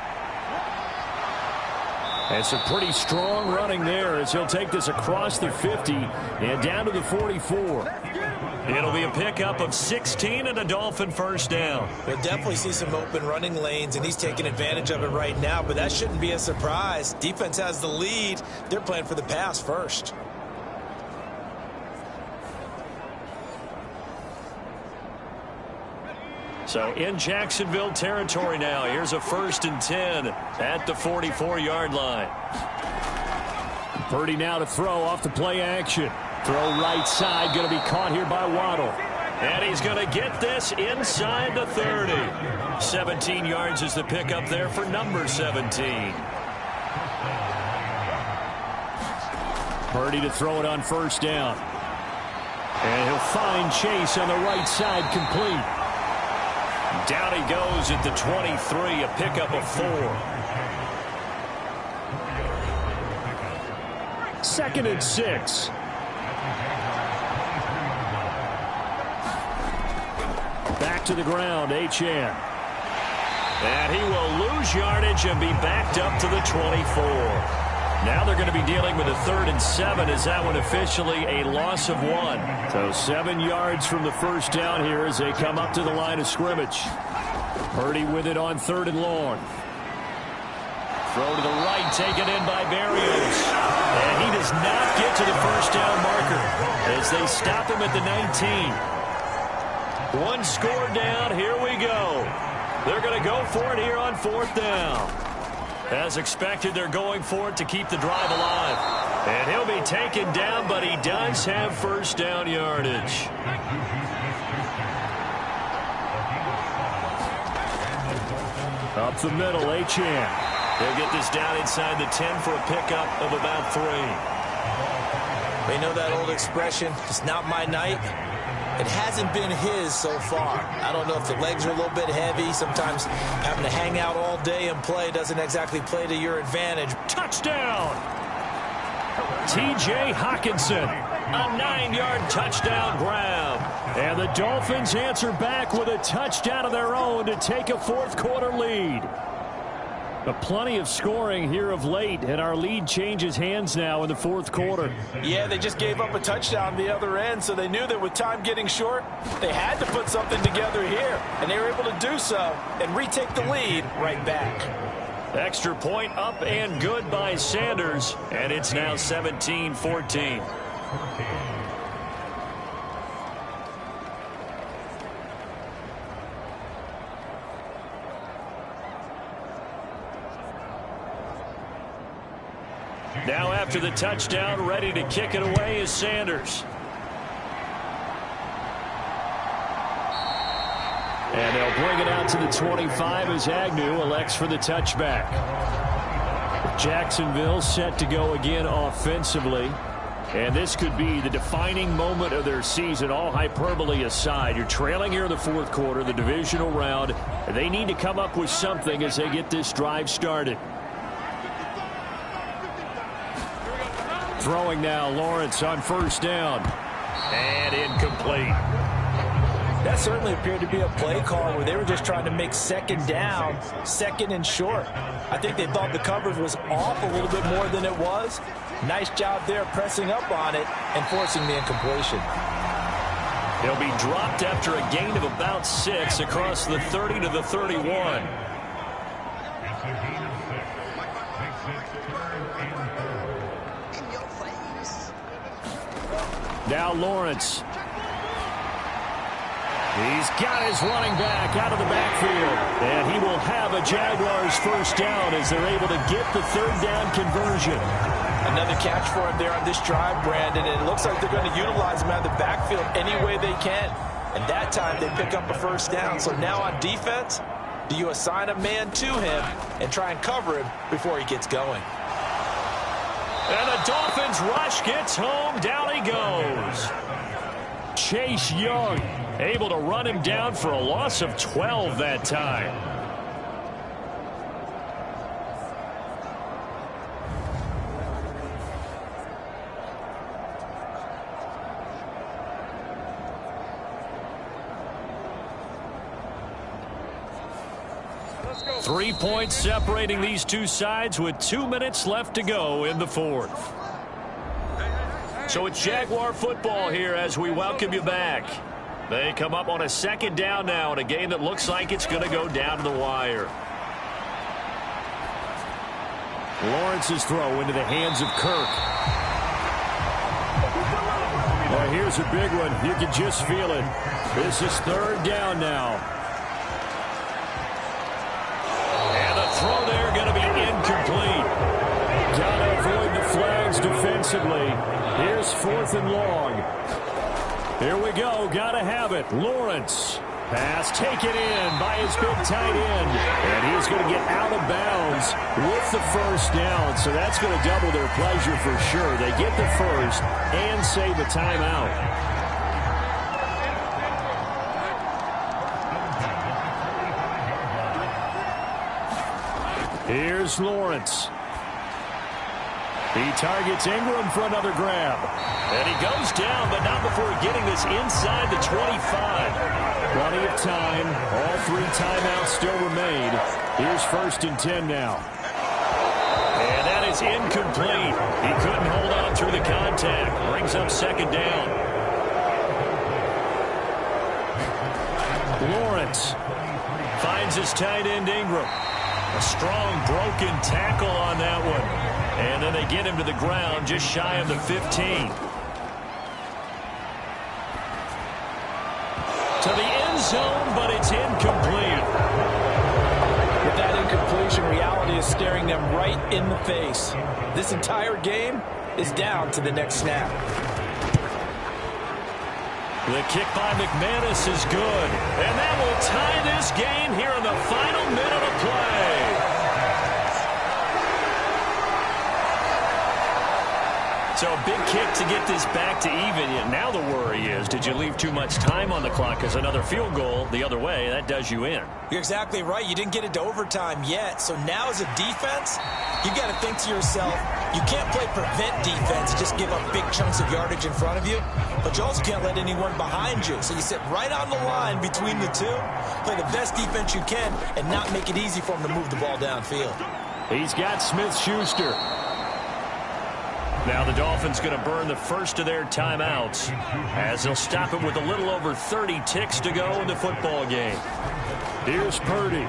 And some pretty strong running there as he'll take this across the 50 and down to the 44. It'll be a pickup of 16 and a Dolphin first down. We'll definitely see some open running lanes, and he's taking advantage of it right now, but that shouldn't be a surprise. Defense has the lead. They're playing for the pass first. So in Jacksonville territory now. Here's a 1st and 10 at the 44-yard line. Purdy now to throw off the play action. Throw right side, going to be caught here by Waddle. And he's going to get this inside the 30. 17 yards is the pickup there for number 17. Purdy to throw it on first down. And he'll find Chase on the right side, complete. Down he goes at the 23, a pickup of 4. 2nd and 6. Back to the ground, Achane. And he will lose yardage and be backed up to the 24. Now they're going to be dealing with a 3rd and 7. Is that one officially a loss of 1? So 7 yards from the first down here as they come up to the line of scrimmage. Purdy with it on 3rd and long. Throw to the right, taken in by Berrios. And he does not get to the first down marker as they stop him at the 19. 1 score down, here we go. They're going to go for it here on 4th down. As expected, they're going for it to keep the drive alive. And he'll be taken down, but he does have first down yardage. Up the middle, Achane. They'll get this down inside the 10 for a pickup of about 3. They know that old expression, it's not my night. It hasn't been his so far. I don't know if the legs are a little bit heavy. Sometimes having to hang out all day and play doesn't exactly play to your advantage. Touchdown! T.J. Hockenson, a 9-yard touchdown grab. And the Dolphins answer back with a touchdown of their own to take a 4th quarter lead. But plenty of scoring here of late, and our lead changes hands now in the 4th quarter. Yeah, they just gave up a touchdown the other end, so they knew that with time getting short, they had to put something together here, and they were able to do so and retake the lead right back. Extra point up and good by Sanders, and it's now 17-14. Now after the touchdown, ready to kick it away is Sanders. And they'll bring it out to the 25 as Agnew elects for the touchback. Jacksonville set to go again offensively. And this could be the defining moment of their season, all hyperbole aside. You're trailing here in the 4th quarter, the divisional round. They need to come up with something as they get this drive started. Throwing now, Lawrence on first down. And incomplete. That certainly appeared to be a play call where they were just trying to make second down, second and short. I think they thought the coverage was off a little bit more than it was. Nice job there pressing up on it and forcing the incompletion. He'll be dropped after a gain of about 6 across the 30 to the 31. Now Lawrence. He's got his running back out of the backfield. And he will have a Jaguars first down as they're able to get the third down conversion. Another catch for him there on this drive, Brandon. And it looks like they're going to utilize him out of the backfield any way they can. And that time they pick up a first down. So now on defense, do you assign a man to him and try and cover him before he gets going? And the Dolphins rush gets home. Down he goes. Chase Young able to run him down for a loss of 12 that time. Let's go. 3 points separating these two sides with 2 minutes left to go in the fourth. So it's Jaguar football here as we welcome you back. They come up on a second down now in a game that looks like it's going to go down to the wire. Lawrence's throw into the hands of Kirk. Oh, here's a big one. You can just feel it. This is third down now. And the throw there going to be incomplete. Gotta avoid the flags defensively. Here's fourth and long. Here we go. Gotta have it. Lawrence. Pass taken in by his big tight end. And he's going to get out of bounds with the first down. So that's going to double their pleasure for sure. They get the first and save a timeout. Here's Lawrence. He targets Ingram for another grab. And he goes down, but not before getting this inside the 25. Plenty of time. All 3 timeouts still remain. Here's first and 10 now. And that is incomplete. He couldn't hold on through the contact. Brings up second down. Lawrence finds his tight end Ingram. A strong broken tackle on that one. And then they get him to the ground just shy of the 15. To the end zone, but it's incomplete. With that incompletion, reality is staring them right in the face. This entire game is down to the next snap. The kick by McManus is good. And that will tie this game here in the final minute of play. So a big kick to get this back to even. Now the worry is, did you leave too much time on the clock? Because another field goal the other way, that does you in. You're exactly right. You didn't get it to overtime yet. So now as a defense, you got to think to yourself, you can't play prevent defense, just give up big chunks of yardage in front of you. But you also can't let anyone behind you. So you sit right on the line between the two, play the best defense you can, and not make it easy for them to move the ball downfield. He's got Smith-Schuster. Now the Dolphins going to burn the first of their timeouts as they'll stop it with a little over 30 ticks to go in the football game. Here's Purdy.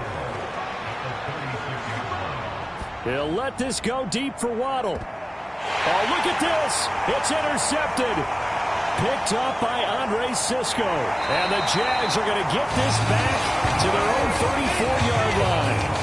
He'll let this go deep for Waddle. Oh, look at this. It's intercepted. Picked up by Andre Sisco. And the Jags are going to get this back to their own 34-yard line.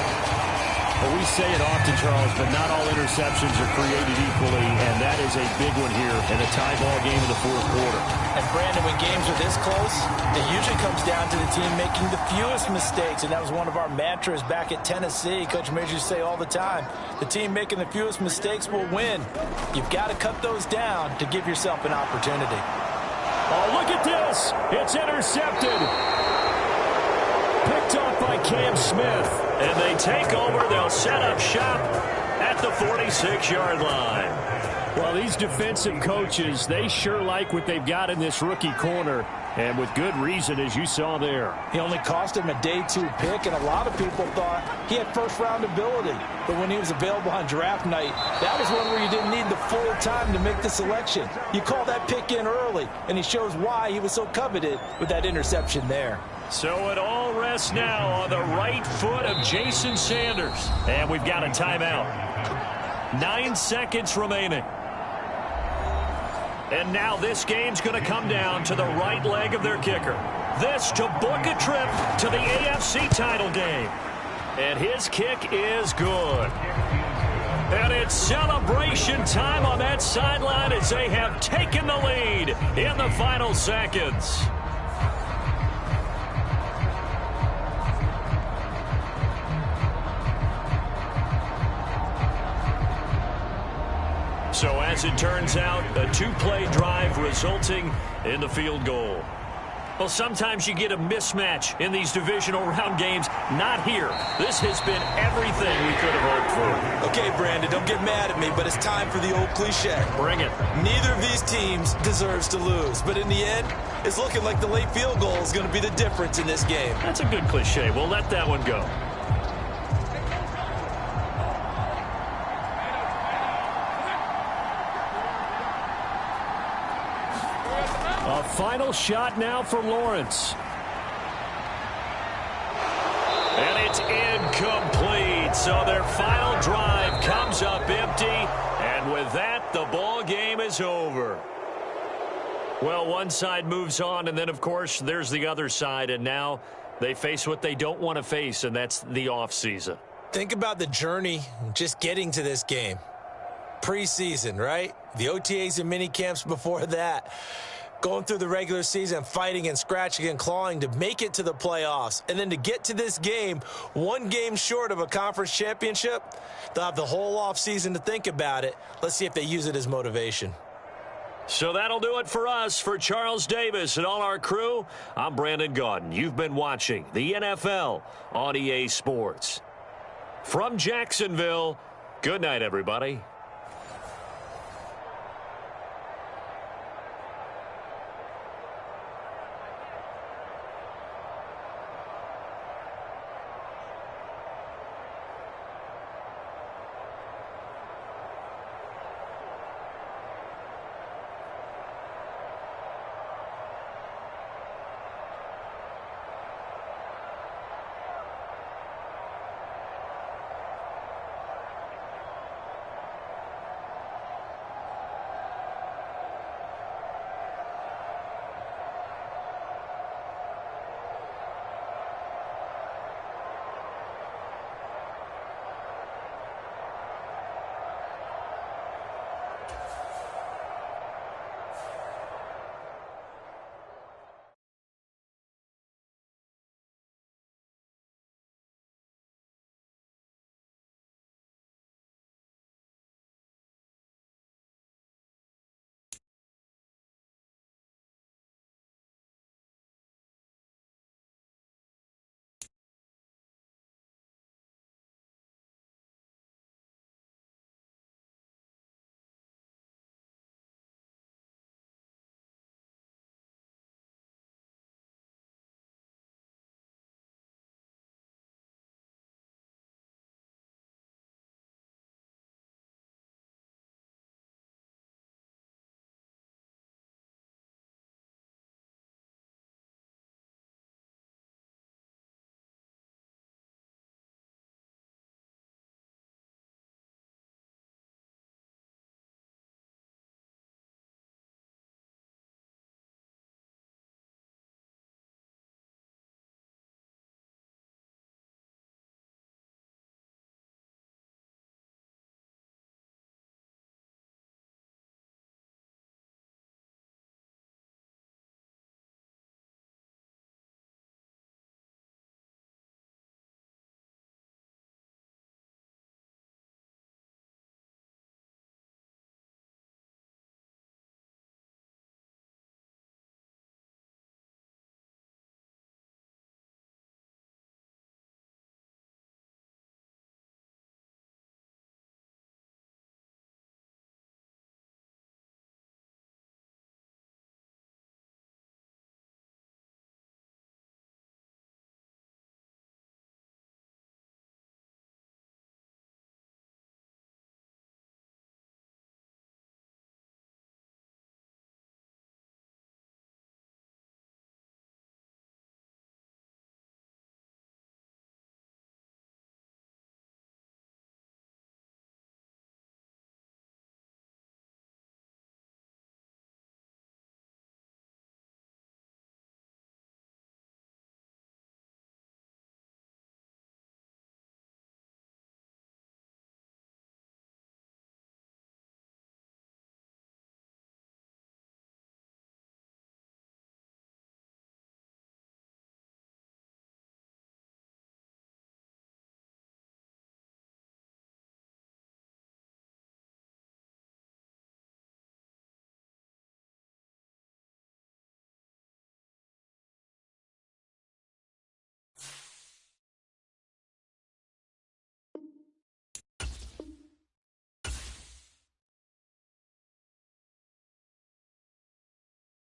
Well, we say it often, Charles, but not all interceptions are created equally, and that is a big one here in a tie ball game in the fourth quarter. And, Brandon, when games are this close, it usually comes down to the team making the fewest mistakes, and that was one of our mantras back at Tennessee. Coach Major used to say all the time, the team making the fewest mistakes will win. You've got to cut those down to give yourself an opportunity. Oh, look at this. It's intercepted. Picked up by Cam Smith. And they take over. They'll set up shop at the 46-yard line. Well, these defensive coaches, they sure like what they've got in this rookie corner, and with good reason, as you saw there. He only cost him a day 2 pick, and a lot of people thought he had first-round ability. But when he was available on draft night, that was one where you didn't need the full time to make the selection. You call that pick in early, and he shows why he was so coveted with that interception there. So it all rests now on the right foot of Jason Sanders. And we've got a timeout. 9 seconds remaining. And now this game's going to come down to the right leg of their kicker. This to book a trip to the AFC title game. And his kick is good. And it's celebration time on that sideline as they have taken the lead in the final seconds. So as it turns out, a 2-play drive resulting in the field goal. Well, sometimes you get a mismatch in these divisional round games. Not here. This has been everything we could have hoped for. Okay, Brandon, don't get mad at me, but it's time for the old cliche. Bring it. Neither of these teams deserves to lose, but in the end, it's looking like the late field goal is going to be the difference in this game. That's a good cliche. We'll let that one go. A final shot now for Lawrence. And it's incomplete. So their final drive comes up empty. And with that, the ball game is over. Well, one side moves on, and then, of course, there's the other side. And now they face what they don't want to face, and that's the offseason. Think about the journey just getting to this game. Preseason, right? The OTAs and mini camps before that. Going through the regular season, fighting and scratching and clawing to make it to the playoffs. And then to get to this game, 1 game short of a conference championship, they'll have the whole offseason to think about it. Let's see if they use it as motivation. So that'll do it for us. For Charles Davis and all our crew, I'm Brandon Gaudin. You've been watching the NFL on EA Sports. From Jacksonville, good night, everybody.